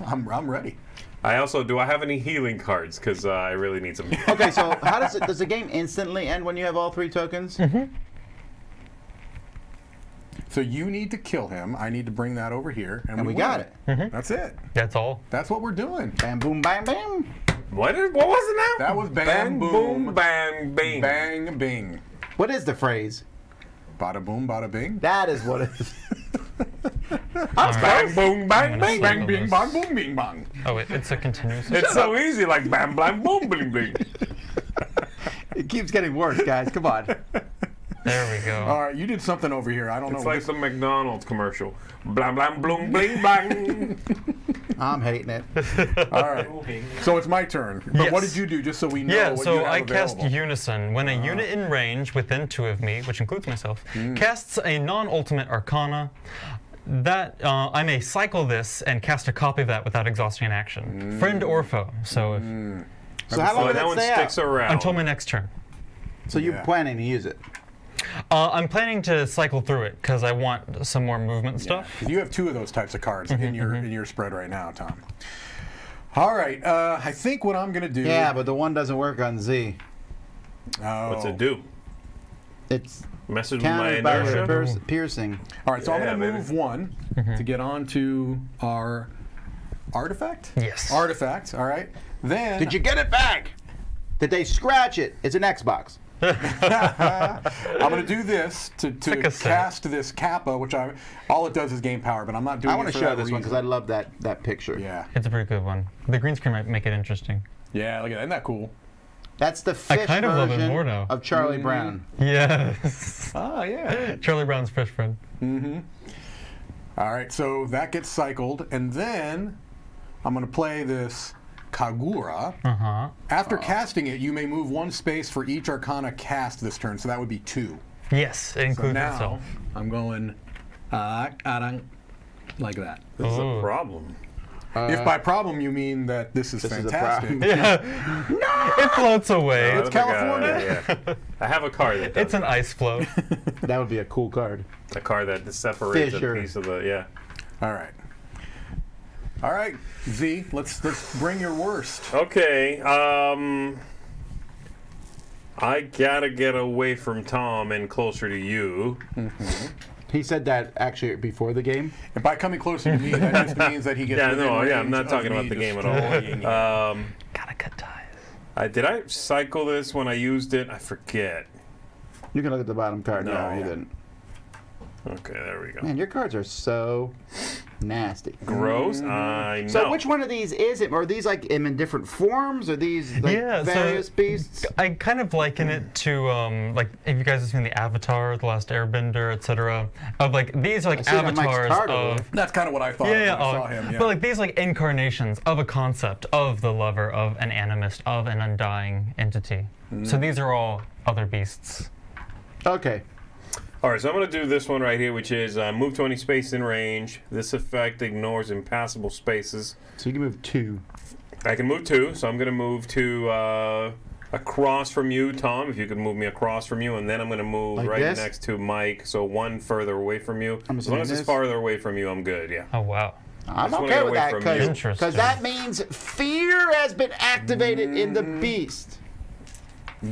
I'm ready. I also, do I have any healing cards? Because I really need some. Okay, so how does the game instantly end when you have all 3 tokens? So you need to kill him. I need to bring that over here. And we got it. That's it. That's all. That's what we're doing. Bam, boom, bam, bam. What was it now? That was bam, boom, bang, bing. bang, bing. What is the phrase? Bada boom, bada bing. That is what it is. Bang, boom, bang, I'm bing. gonna Bang, bing, bang, boom, bing, bang. Oh, wait, it's a continuous. It's so easy, like bam, blam, boom, bling, bling. It keeps getting worse, guys. Come on. There we go. All right, you did something over here. I don't It's know. like the McDonald's commercial. Blam, blam, bloom, bling, bang. I'm hating it. All right. So it's my turn. But what Yes. did you do, just so we know Yeah, what you so have I cast available? Unison. When a unit in range within 2 of me, which includes myself, casts a non-ultimate Arcana, that I may cycle this and cast a copy of that without exhausting an action, friend or foe. So So how long So did that it one stay sticks out? around. until my next turn. So you're Yeah. planning to use it? I'm planning to cycle through it because I want some more movement stuff. You have 2 of those types of cards in your spread right now, Tom. All right. I think what I'm going to do. Yeah, but the one doesn't work on Z. Oh. What's it do? It's Message with my countered by inertia? piercing. All right, so I'm Yeah, going to baby. move 1 to get on to our artifact. Yes. Artifact. All right. Then Did you get it back? Did they scratch it? It's an Xbox. I'm going to do this to a set. cast this Kappa, which all it does is gain power, but I'm not doing I it want to for show that this one because I reason. love that picture. Yeah. It's a pretty good one. The green screen might make it interesting. Yeah, look at that. Isn't that cool? That's the fish kind of love it version more now. of Charlie Brown. Yes. Oh, yeah. Charlie Brown's fish friend. All right, so that gets cycled, and then I'm going to play this Kagura. Uh-huh. After casting it, you may move 1 space for each Arcana cast this turn, so that would be 2. Yes, it So includes now itself. I'm going like that. This is a Ooh. problem. If by problem you mean that this is This is a fantastic. problem. It floats away. I It's don't think California. yeah. I have a card that does It's an ice float. That would be a cool card. a card that separates Fisher. a piece of the All right. All right, Z, let's bring your worst. Okay. I gotta get away from Tom and closer to you. He said that actually before the game. And by coming closer to me, that just means that he gets Yeah, within no, yeah, I'm range not of talking me about the game at all. destroying it. Gotta cut ties. Did I cycle this when I used it? I forget. You can look at the bottom card. No, No. you didn't. Okay, there we go. Man, your cards are so nasty. Gross. I know. So which one of these is it? Are these like in different forms? Are these like Yeah, so- various beasts? I kind of liken it to like if you guys have seen the Avatar, The Last Airbender, etc. Of like these are like see that Mike's avatars card over of there. That's kind of what I thought yeah, when yeah, I saw him. Yeah. but like these like incarnations of a concept of the lover, of an animist, of an undying entity. So these are all other beasts. Okay. All right, so I'm going to do this one right here, which is move to any space in range. This effect ignores impassable spaces. So you can move 2. I can move 2, so I'm going to move to across from you, Tom, if you could move me across from you, and then I'm going to move Like right this? next to Mike, so 1 further away from you. I'm As long as assuming it's this? farther away from you, I'm good, yeah. Oh wow. I'm just wanna okay get with away that from you. because Interesting. that means fear has been activated in the beast.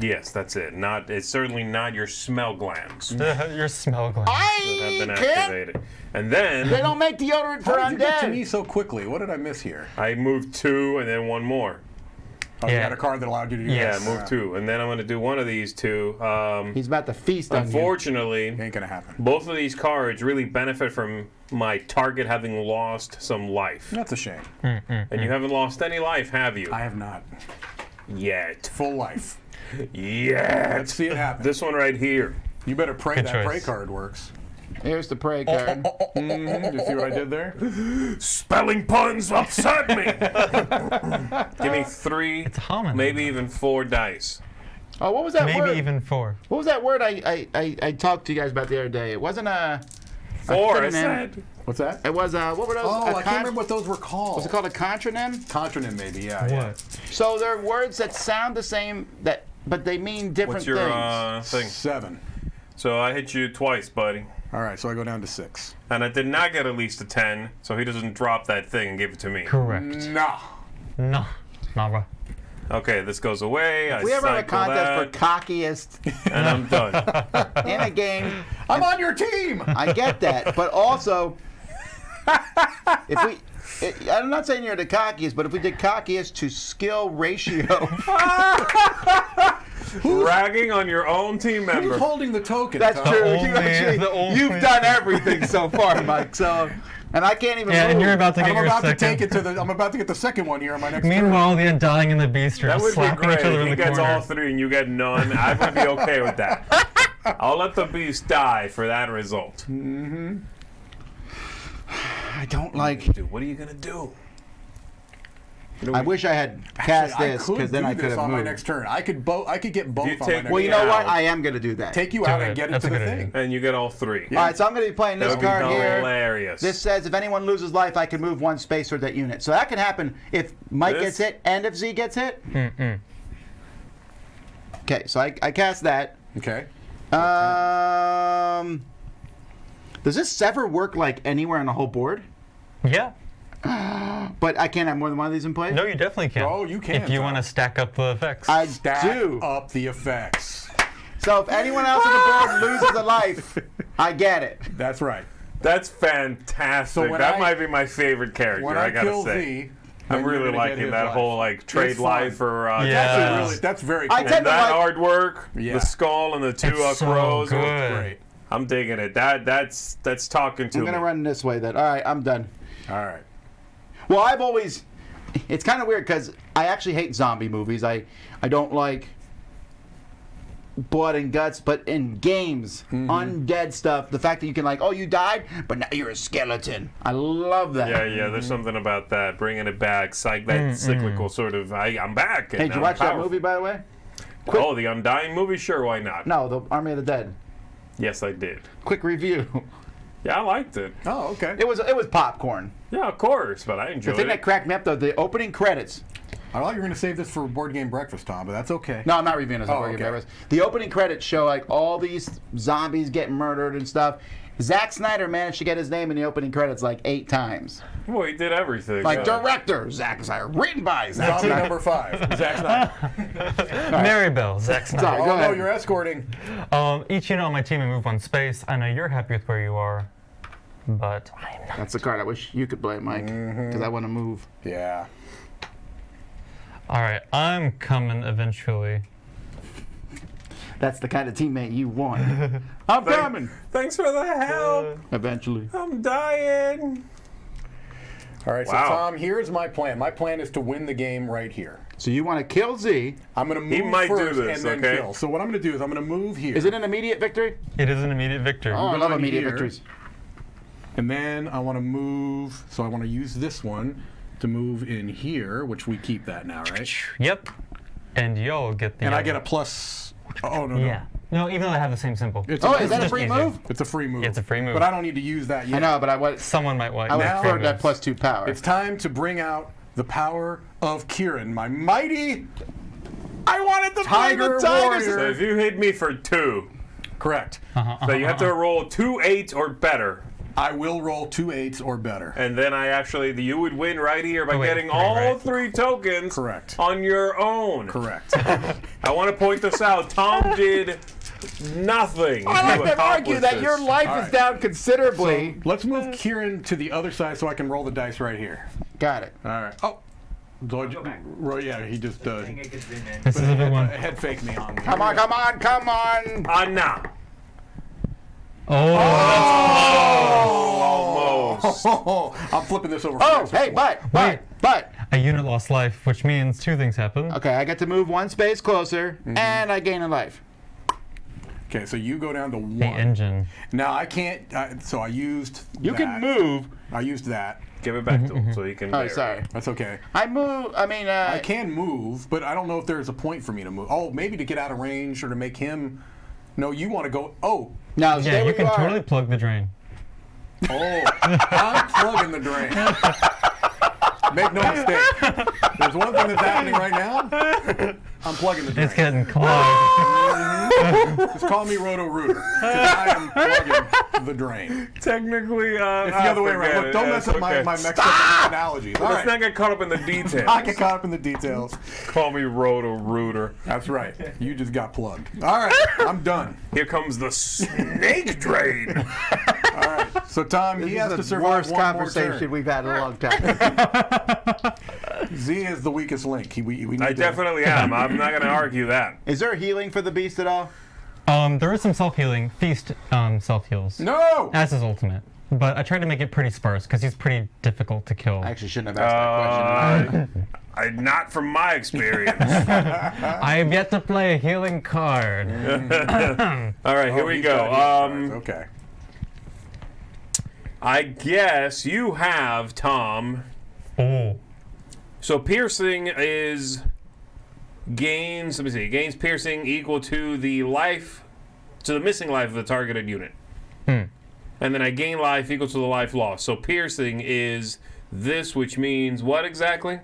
Yes, that's it. It's certainly not your smell glands that Your smell gland. have I been can't. activated. And then They don't make deodorant for How did you get to me undead. so quickly? What did I miss here? I moved 2 and then 1 more. Oh, you had a card that allowed you to do Yeah, that. move 2. And then I'm going to do one of these two. He's about to feast on you. Unfortunately, Ain't gonna happen. both of these cards really benefit from my target having lost some life. That's a shame. And you haven't lost any life, have you? I have not. Yet. Full life. Yet. Let's see it happen. This one right here. You better pray Good that choice. pray card works. Here's the prey card. You see what I did there? Spelling puns upset me. Give me 3, It's a homonym. maybe even 4 dice. Oh, what was that Maybe word? even 4. What was that word I talked to you guys about the other day? It wasn't a 4, I synonym. said. What's that? It was what were those? Oh, a I can't remember what those were called. Was it called a contronym? Contronym, maybe. Yeah. What? So they're words that sound the same but they mean different What's your things. thing? 7. So I hit you twice, buddy. All right, so I go down to 6. And I did not get at least a 10, so he doesn't drop that thing and give it to me. Correct. Nah. No. Nara. Okay, this goes away. I We ever have a cycle contest that, for cockiest and I'm done. in a game. I'm on your team. I get that, but also, if we, I'm not saying you're the cockiest, but if we did cockiest to skill ratio, Bragging on your own team member. Who's holding the token? that's Tom? true. only- You've done everything so far, Mike. So, and I can't even. Yeah, and move. you're about to get I'm your about to second. take it to the. I'm about to get the second one here on my next. Meanwhile, the Undying and the Beast are That just would be slapping great. each other If in he the gets corner. all 3 and you get none, I would be okay with that. I'll let the beast die for that result. I don't like. Dude, what are you gonna do? I wish I had cast Actually, this I could because then do I could this have on my moved. next turn. I could get both You on my take- next Well, you turn. know what? out. I am going to do that. Take you Do out it. and get it That's to a the good thing. And you get all 3. All right, so I'm going to be playing That this would be card here. hilarious. This says if anyone loses life, I can move 1 space or that unit. So that can happen if Mike This- gets hit and if Z gets hit. Okay, so I cast that. Okay. Does this sever work like anywhere on the whole board? Yeah. But I can't have more than one of these in play? No, you definitely can. Oh, you can, If you Tom. want to stack up the effects. I Stack do. up the effects. So if anyone else on the board loses a life, I get it. That's right. That's fantastic. So when That I- might be my favorite character, When I I gotta kill say. Z, I'm then you're really gonna get liking his that life. whole like trade It's fun. life for Yeah. That's very cool. I And tend to that like- artwork, Yeah. the skull and the 2 It's so crows. good. Great. I'm digging it. That's talking to I'm me. going to run this way then. All right, I'm done. All right. Well, I've always. It's kind of weird because I actually hate zombie movies. I don't like blood and guts, but in games, undead stuff, the fact that you can like, oh, you died, but now you're a skeleton. I love that. Yeah, there's something about that, bringing it back, that cyclical sort of, I'm back. Hey, did you watch that movie, by the way? Oh, the Undying movie? Sure, why not? No, the Army of the Dead. Yes, I did. Quick review. Yeah, I liked it. Oh, okay. It was popcorn. Yeah, of course, but I The enjoyed thing it. that cracked me up though, the opening credits. I thought you were going to save this for board game breakfast, Tom, but that's okay. No, I'm not reviewing this. Oh, on Board Game okay. Breakfast. The opening credits show like all these zombies getting murdered and stuff. Zack Snyder managed to get his name in the opening credits like 8 times. Well, he did everything. Like director Zack Snyder, written by Zack Zombie Snyder. number 5. Zack Snyder. Maribel, Zack Snyder. Sorry, Oh, go no, ahead. you're escorting. Each unit on my team may move 1 space. I know you're happy with where you are, but I am not. That's the card I wish you could play, Mike, because I want to move. Yeah. All right, I'm coming eventually. That's the kind of teammate you want. I'm coming. Thanks for the help. Eventually. I'm dying. All right, Wow. so Tom, here's my plan. My plan is to win the game right here. So you want to kill Z? I'm going to move might do first this, and then okay? kill. So what I'm going to do is I'm going to move here. Is it an immediate victory? It is an immediate victory. Oh, I love going immediate here. victories. And then I want to move, so I want to use this one to move in here, which we keep that now, right? Yep. And y'all get the. And I yellow. get a plus. Oh, no, no. Yeah. No, even though they have the same symbol. It's Oh, a, is that a just free easier. move? It's a free move. Yeah, it's a free move. But I don't need to use that yet. I know, but I would Someone might want. I would Now- prefer that +2 power. It's time to bring out the power of Kieran, my mighty. I wanted the Tiger Tiger Warrior. So Warrior. if you hit me for 2, Correct. so you have to roll 2 8s or better. I will roll 2 8s or better. And then you would win right here by Oh, wait, getting 3, all right? 3 tokens Correct. on your own. Correct. I want to point this out. Tom did nothing. I like to to argue accomplish that this. your life All is right. down considerably. Let's move Kieran to the other side so I can roll the dice right here. Got it. All right. Oh. Yeah, he just Dang it, gets in there. This is a good one. head faked me on. Come on, come on, come on! Nah. Oh, Almost. I'm flipping this over. Oh, hey, but. a unit lost life, which means two things happen. Okay, I get to move one space closer, and I gain a life. Okay, so you go down to 1. The engine. Now I can't. So I used. You that. can move. I used that. Give it back to him so he can. Oh, bear it. sorry. That's okay. I move. I mean, I can move, but I don't know if there's a point for me to move. Oh, maybe to get out of range or to make him. No, you want to go. Oh, no, Yeah, stay you where can are. totally plug the drain. I'm plugging the drain. Make no mistake. There's one thing that's happening right now. I'm plugging the drain. It's getting clogged. Just call me Roto Rooter. 'Cause I am plugging the drain. Technically, It's the other way around. Look, don't mess up my Mexican analogies. All Let's right. not get caught up in the details. I get caught up in the details. Call me Roto Rooter. That's right. You just got plugged. All right. I'm done. Here comes the snake drain. All right. So Tom, he has to This is the survive worst one more conversation turn. we've had in a long time. Z is the weakest link. We need I to- definitely am. I'm not going to argue that. Is there healing for the beast at all? There is some self-healing. Feast self-heals. No. As his ultimate. But I tried to make it pretty sparse because he's pretty difficult to kill. I actually shouldn't have asked that question. Not from my experience. I have yet to play a healing card. All right, here Oh, we he's go. got healing cards. Okay. I guess you have, Tom. Oh. So piercing is gains. Let me see. Gains piercing equal to the missing life of the targeted unit. And then I gain life equal to the life lost. So piercing is this, which means what exactly?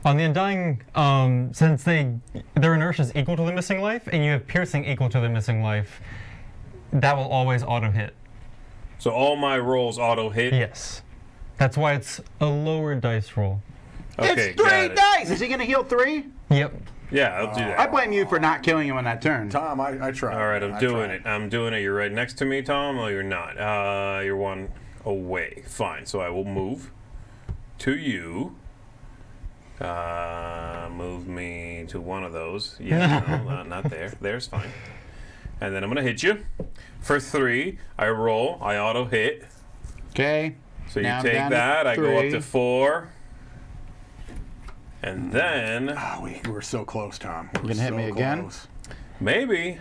On the Undying, since their inertia is equal to the missing life, and you have piercing equal to the missing life, that will always auto-hit. So all my rolls auto hit. Yes. That's why it's a lower dice roll. Okay, It's 3 got it. dice! Is he going to heal 3? Yep. Yeah, I'll do I that. blame you for not killing him on that turn. Tom, I tried. All right, I'm I doing tried. it. I'm doing it. You're right next to me, Tom. Oh, you're not. You're one away. Fine. So I will move to you. Move me to one of those. Yeah, no, not there. There's fine. And then I'm gonna hit you for 3. I roll. I auto hit. Okay. So you Now I'm take down to that. I go up 3. to 4. And then Ah, we were so close, Tom. You gonna hit me again? Close. maybe.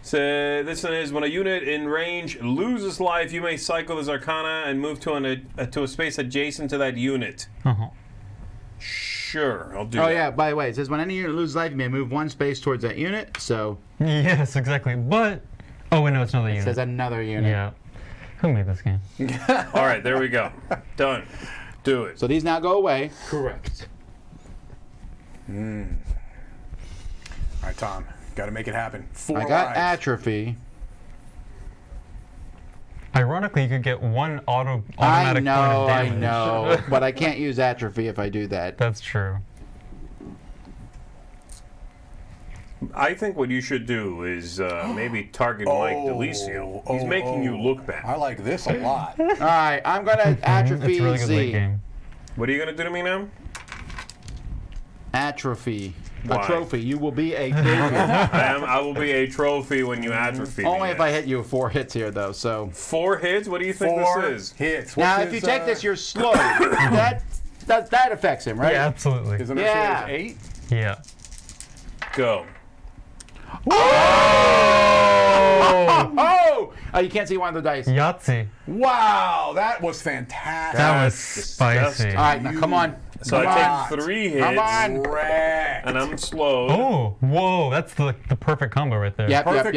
So this one is when a unit in range loses life, you may cycle this Arcana and move to a space adjacent to that unit. Uh-huh. Sure, I'll do Oh, that. yeah, by the way, it says when any unit loses life, you may move one space towards that unit. So Yes, exactly. But, oh wait, no, it's another it unit. says another unit. Yeah. Who made this game? All right, there we go. Done. Do it. So these now go away. Correct. All right, Tom. Got to make it happen. 4 I got lives. atrophy. Ironically, you could get one I automatic know, point of I damage. know. But I can't use atrophy if I do that. That's true. I think what you should do is maybe target Mike Delisio. He's making you look I bad. like this a lot. All right, I'm going to atrophy It's a really good late Z. game. What are you going to do to me now? Atrophy. Why? A trophy. You will be a trophy. I will be a trophy when you atrophy me. Only if I hit you with 4 hits here, though. So 4 hits? What do you think 4 this is? hits. now, What's if you his, take this, you're slowed. that affects him, right? Yeah, absolutely. His inertia Yeah. is 8. Yeah. Go. Oh! You can't see one of the dice. Yahtzee. Wow, that was fantastic. That was disgusting. spicy. All right, now come on. So Come I on. take 3 hits. Come on. Wrecked. And I'm slowed. Oh, whoa, that's the perfect combo right there. Yep, Perfect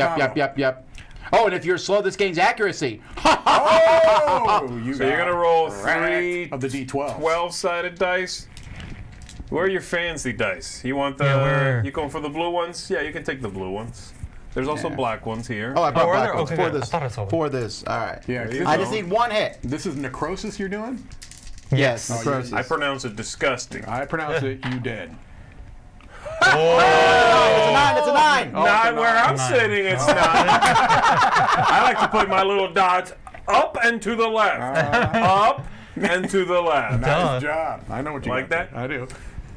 yep. Oh, and if you're slow, this gains accuracy. Oh, So you're going to roll wrecked 3 of the D12. 12-sided dice. Where are your fancy dice? You want the? Yeah, where? You going for the blue ones? Yeah, you can take the blue ones. There's also black ones here. Oh, I brought are black there? ones Okay, for good. I this. thought I saw them. For this. All right. Yeah, I just need 1 hit. This is necrosis you're doing? Yes. Oh, necrosis. I pronounce it disgusting. I pronounce it you dead. It's a 9. Not where I'm Nine. sitting, it's not. I like to put my little dots up and to the left. Up and to the left. Duh. Nice job. I know what you Like got that? there. I do.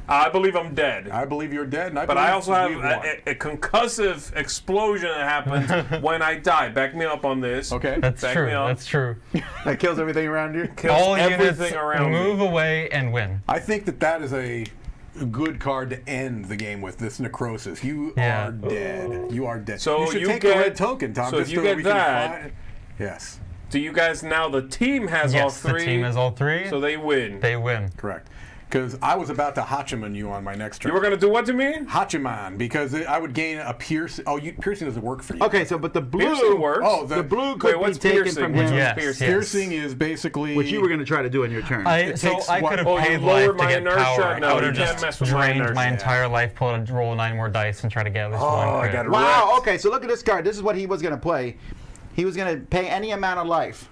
I believe I'm dead. I believe you're dead, and But I also have we've won. a concussive explosion that happens when I die. Back me up on this. Okay. That's Back true. me up. That's true. That kills everything around you. Kills All units everything around move me. away and win. I think that is a good card to end the game with. This necrosis. You Yeah. are dead. You are dead. So you should you take get- a red token, Tom. so if just you so get we can that- find- Yes, Do you guys now? The team has all Yes, three. the team has all three. So they win. They win. correct. Because I was about to Hachiman you on my next turn. You were gonna do what to me? Hachiman, because I would gain a pierce. Oh, piercing doesn't work for you. Okay, so but the blue Piercing works. Oh, the blue could Wait, what's be taken piercing? from Which him, Yes, piercing? yes. Piercing is basically which you were going to try to do in your turn. So takes I what- could have Oh, you paid lowered life to my get inertia? power. No, I would you have can't just mess with my drained my inertia. entire life, pulled roll 9 more dice, and try to get at least one Oh, I crit. got it. Wow. Wrecked. Okay, so look at this card. This is what he was going to play. He was going to pay any amount of life.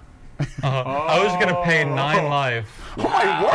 I was gonna pay 9 life Oh my word!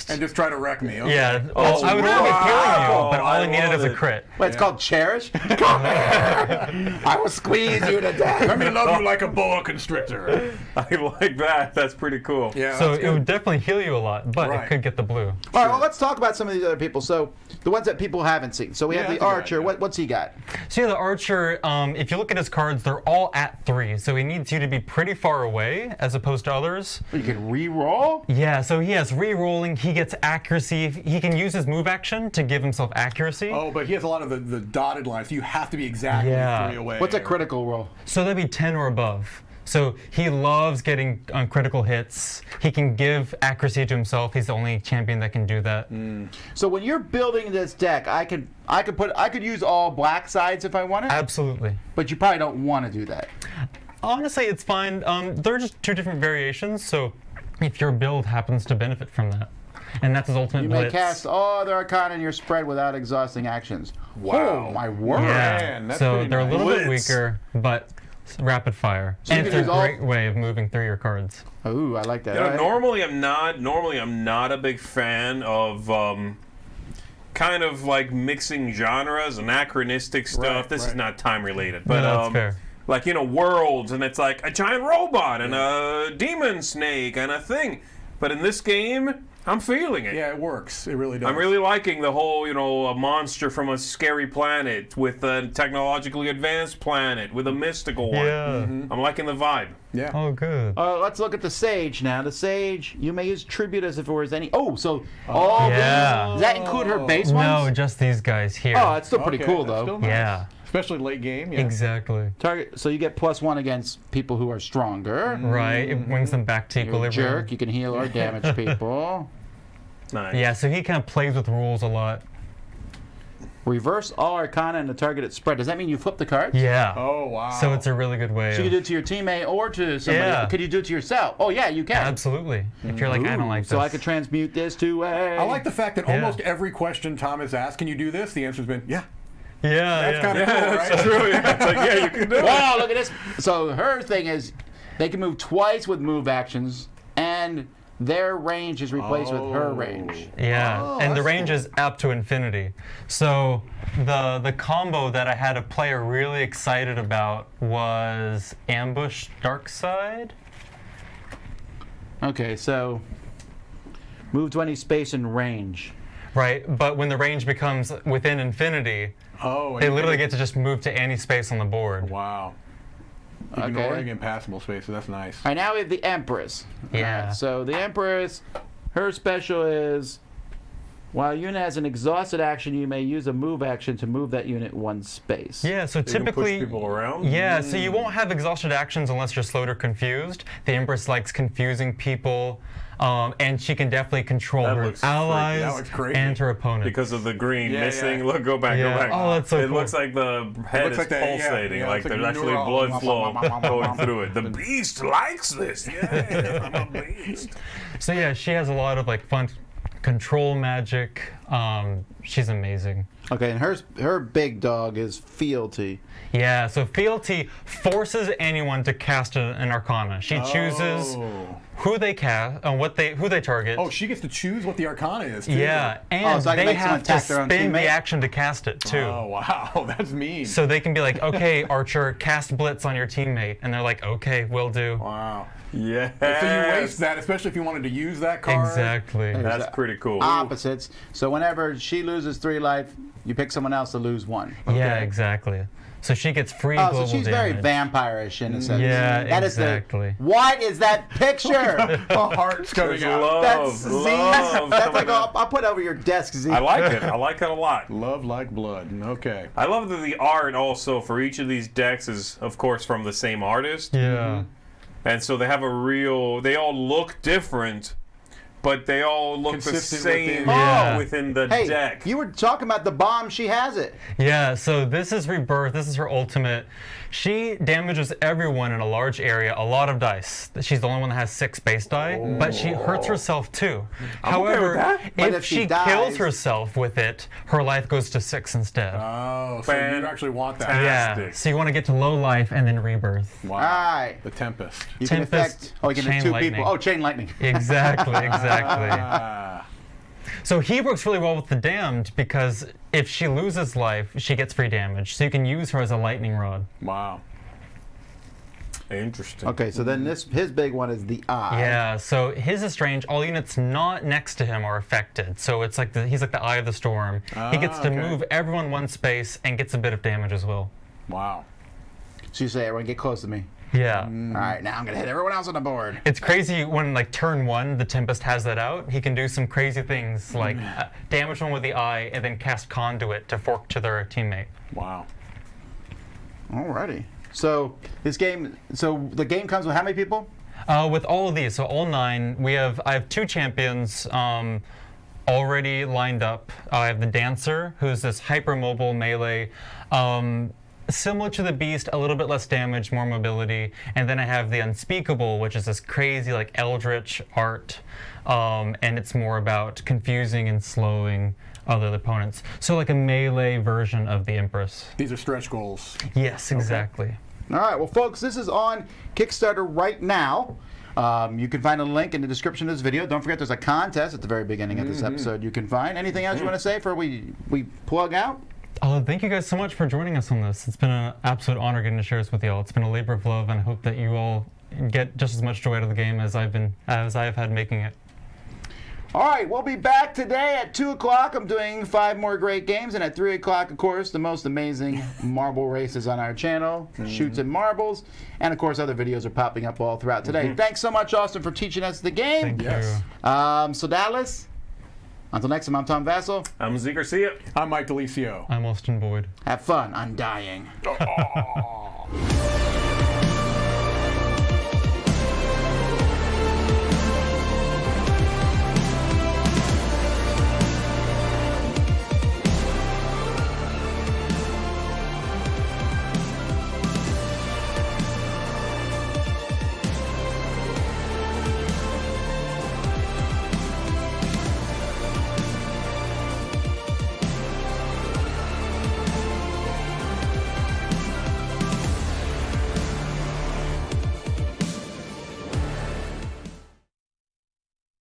and just try to wreck me. Okay. yeah. Well, I would only be killing you, but all I I needed love is a it. crit. Wait, it's called cherish. Come here. I will squeeze you to death. Let me love you like a boa constrictor. I like that. That's pretty cool. Yeah. So that's it would definitely heal you a lot, but Right. it could get the blue. All right, well, let's talk about some of these other people. So the ones that people haven't seen. So we have Yeah, the that's a good archer. idea. What's he got? So yeah, the archer, if you look at his cards, they're all at 3, so he needs you to be pretty far away as opposed to others. You can re-roll. Yeah, so he has re-rolling, he gets accuracy, he can use his move action to give himself accuracy. Oh, but he has a lot of the dotted lines. So you have to be exactly Yeah. 3 away. What's a critical roll? So that'd be 10 or above. So he loves getting critical hits. He can give accuracy to himself. He's the only champion that can do that. So when you're building this deck, I could use all black sides if I wanted, Absolutely. but you probably don't want to do that. Honestly, it's fine. They're just 2 different variations, so if your build happens to benefit from that. And that's his ultimate You may blitz. cast all the Arcana in your spread without exhausting actions. Wow. Oh, my word. Yeah, Man, that's so pretty they're a little bit Blitz. weaker, but rapid fire. you And can it's a use all- great way of moving through your cards. Ooh, I like that. You know, All right. normally I'm not a big fan of kind of like mixing genres, anachronistic stuff. Right, This is right. not time related, but No, that's fair. like worlds, and it's like a giant robot and a demon snake and a thing. But in this game, I'm feeling it. Yeah, it works. It really does. I'm really liking the whole, a monster from a scary planet with a technologically advanced planet with a mystical one. Yeah. I'm liking the vibe. Yeah. Oh, good. Let's look at the Sage now. The Sage, you may use tribute as if it was any. Oh, so all Yeah. these. Does that include her base No, ones? just these guys here. Oh, that's still pretty Okay, cool that's though. still nice. Yeah. Especially late game. Yeah. Exactly. Target. So you get +1 against people who are stronger. Right. It brings them back to You're a equilibrium. jerk. You can heal or damage people. Nice. Yeah, so he kind of plays with rules a lot. Reverse all Arcana in the targeted spread. Does that mean you flip the cards? Yeah. Oh, wow. So it's a really good way. So you of- can do it to your teammate or to somebody. Yeah. Could you do it to yourself? Oh yeah, you can. Absolutely. If you're like, I don't like this. So I could transmute this to a. I like the fact that Yeah. almost every question Tom has asked, can you do this? The answer's been, yeah. Yeah. That's kind of Yeah, cool, that's right? true. Yeah, it's like, yeah, you can do it. Wow, look at this. So her thing is, they can move twice with move actions, and their range is replaced with her range. Yeah, Oh, and the that's range cool. is up to infinity. So the combo that I had a player really excited about was Ambush Dark Side. Okay, so move to any space and range. Right, but when the range becomes within infinity, Oh, they literally get to just move to any space on the board. Wow. Ignoring impassable spaces. That's nice. All right, now we have the Empress. All Yeah. right, so the Empress, her special is, while a unit has an exhausted action, you may use a move action to move that unit 1 space. Yeah, so You can typically, push people around. yeah, so you won't have exhausted actions unless you're slowed or confused. The Empress likes confusing people, and she can definitely control That her looks freaky. allies That looks crazy. and her opponent. Because of the green Yeah, missing. yeah. Look, go back, Yeah. go back. Oh, that's so It cool. looks like the head looks is like the- yeah, pulsating, yeah, like it's like there's actually neurons. blood flow going through it. The beast likes this. Yeah, I'm a beast. So yeah, she has a lot of like fun control magic. She's amazing. Okay, and her big dog is fealty. Yeah, so fealty forces anyone to cast an Arcana. She chooses Oh. who they cast, who they target. Oh, she gets to choose what the Arcana is, too. Yeah, and so I can they make someone have to attack their own spend the teammate? action to cast it too. Oh, wow. That's mean. So they can be like, okay, Archer, cast Blitz on your teammate, and they're like, okay, will do. Wow. Yeah. So you waste that, especially if you wanted to use that card. Exactly. That's pretty cool. Opposites. So whenever she loses 3 life, you pick someone else to lose 1. Yeah, exactly. So she gets free Oh, global so she's damage. very vampire-ish in a sense. Yeah, That is exactly. what is that picture? The heart's coming There's out. love. That's Z. Love That's coming like out. I'll put over your desk, Z. I like it. I like it a lot. Love like blood. Okay. I love that the art also for each of these decks is, of course, from the same artist. Yeah. And so they have they all look different, but they all look the Consistent same within- Yeah. within the Hey, deck. you were talking about the bomb. She has it. Yeah, so this is Rebirth. This is her ultimate. She damages everyone in a large area, a lot of dice. She's the only one that has 6 base die, but she hurts herself too. I'm okay However, with that. But if if she she dies- kills herself with it, her life goes to 6 instead. Oh, so you actually want that. Yeah, fantastic. so you want to get to low life and then rebirth. Wow. All right. The Tempest. You can Tempest, affect. Oh, you can do chain 2 lightning. people. Oh, chain lightning. Exactly, exactly. Ah. So he works really well with the damned because if she loses life, she gets free damage. So you can use her as a lightning rod. Wow. Interesting. Okay, so then his big one is the eye. Yeah, so his is strange. All units not next to him are affected. So it's like he's like the eye of the storm. He gets to okay. move everyone 1 space and gets a bit of damage as well. Wow. So you say, everyone get close to me. Yeah. All right, now I'm gonna hit everyone else on the board. It's crazy when like turn 1, the Tempest has that out. He can do some crazy things like damage one with the eye and then cast Conduit to fork to their teammate. Wow. Alrighty. So this game. So the game comes with how many people? With all of these, so all 9, I have 2 champions already lined up. I have the Dancer, who's this hypermobile melee, similar to the Beast, a little bit less damage, more mobility. And then I have the Unspeakable, which is this crazy like eldritch art, and it's more about confusing and slowing other opponents. So like a melee version of the Empress. These are stretch goals. Yes, exactly. All right, well, folks, this is on Kickstarter right now. You can find a link in the description of this video. Don't forget there's a contest at the very beginning of this episode you can find. Anything else you want to say before we plug out? Thank you guys so much for joining us on this. It's been an absolute honor getting to share this with y'all. It's been a labor of love, and I hope that you all get just as much joy out of the game as I've had making it. All right, we'll be back today at 2 o'clock. I'm doing 5 more great games. And at 3 o'clock, of course, the most amazing marble races on our channel, Shoots and Marbles. And, of course, other videos are popping up all throughout today. Thanks so much, Austin, for teaching us the game. Thank Yes. you. So, Dallas, until next time, I'm Tom Vassell. I'm Zeker. See ya. I'm Mike Delisio. I'm Austin Boyd. Have fun undying. Oh.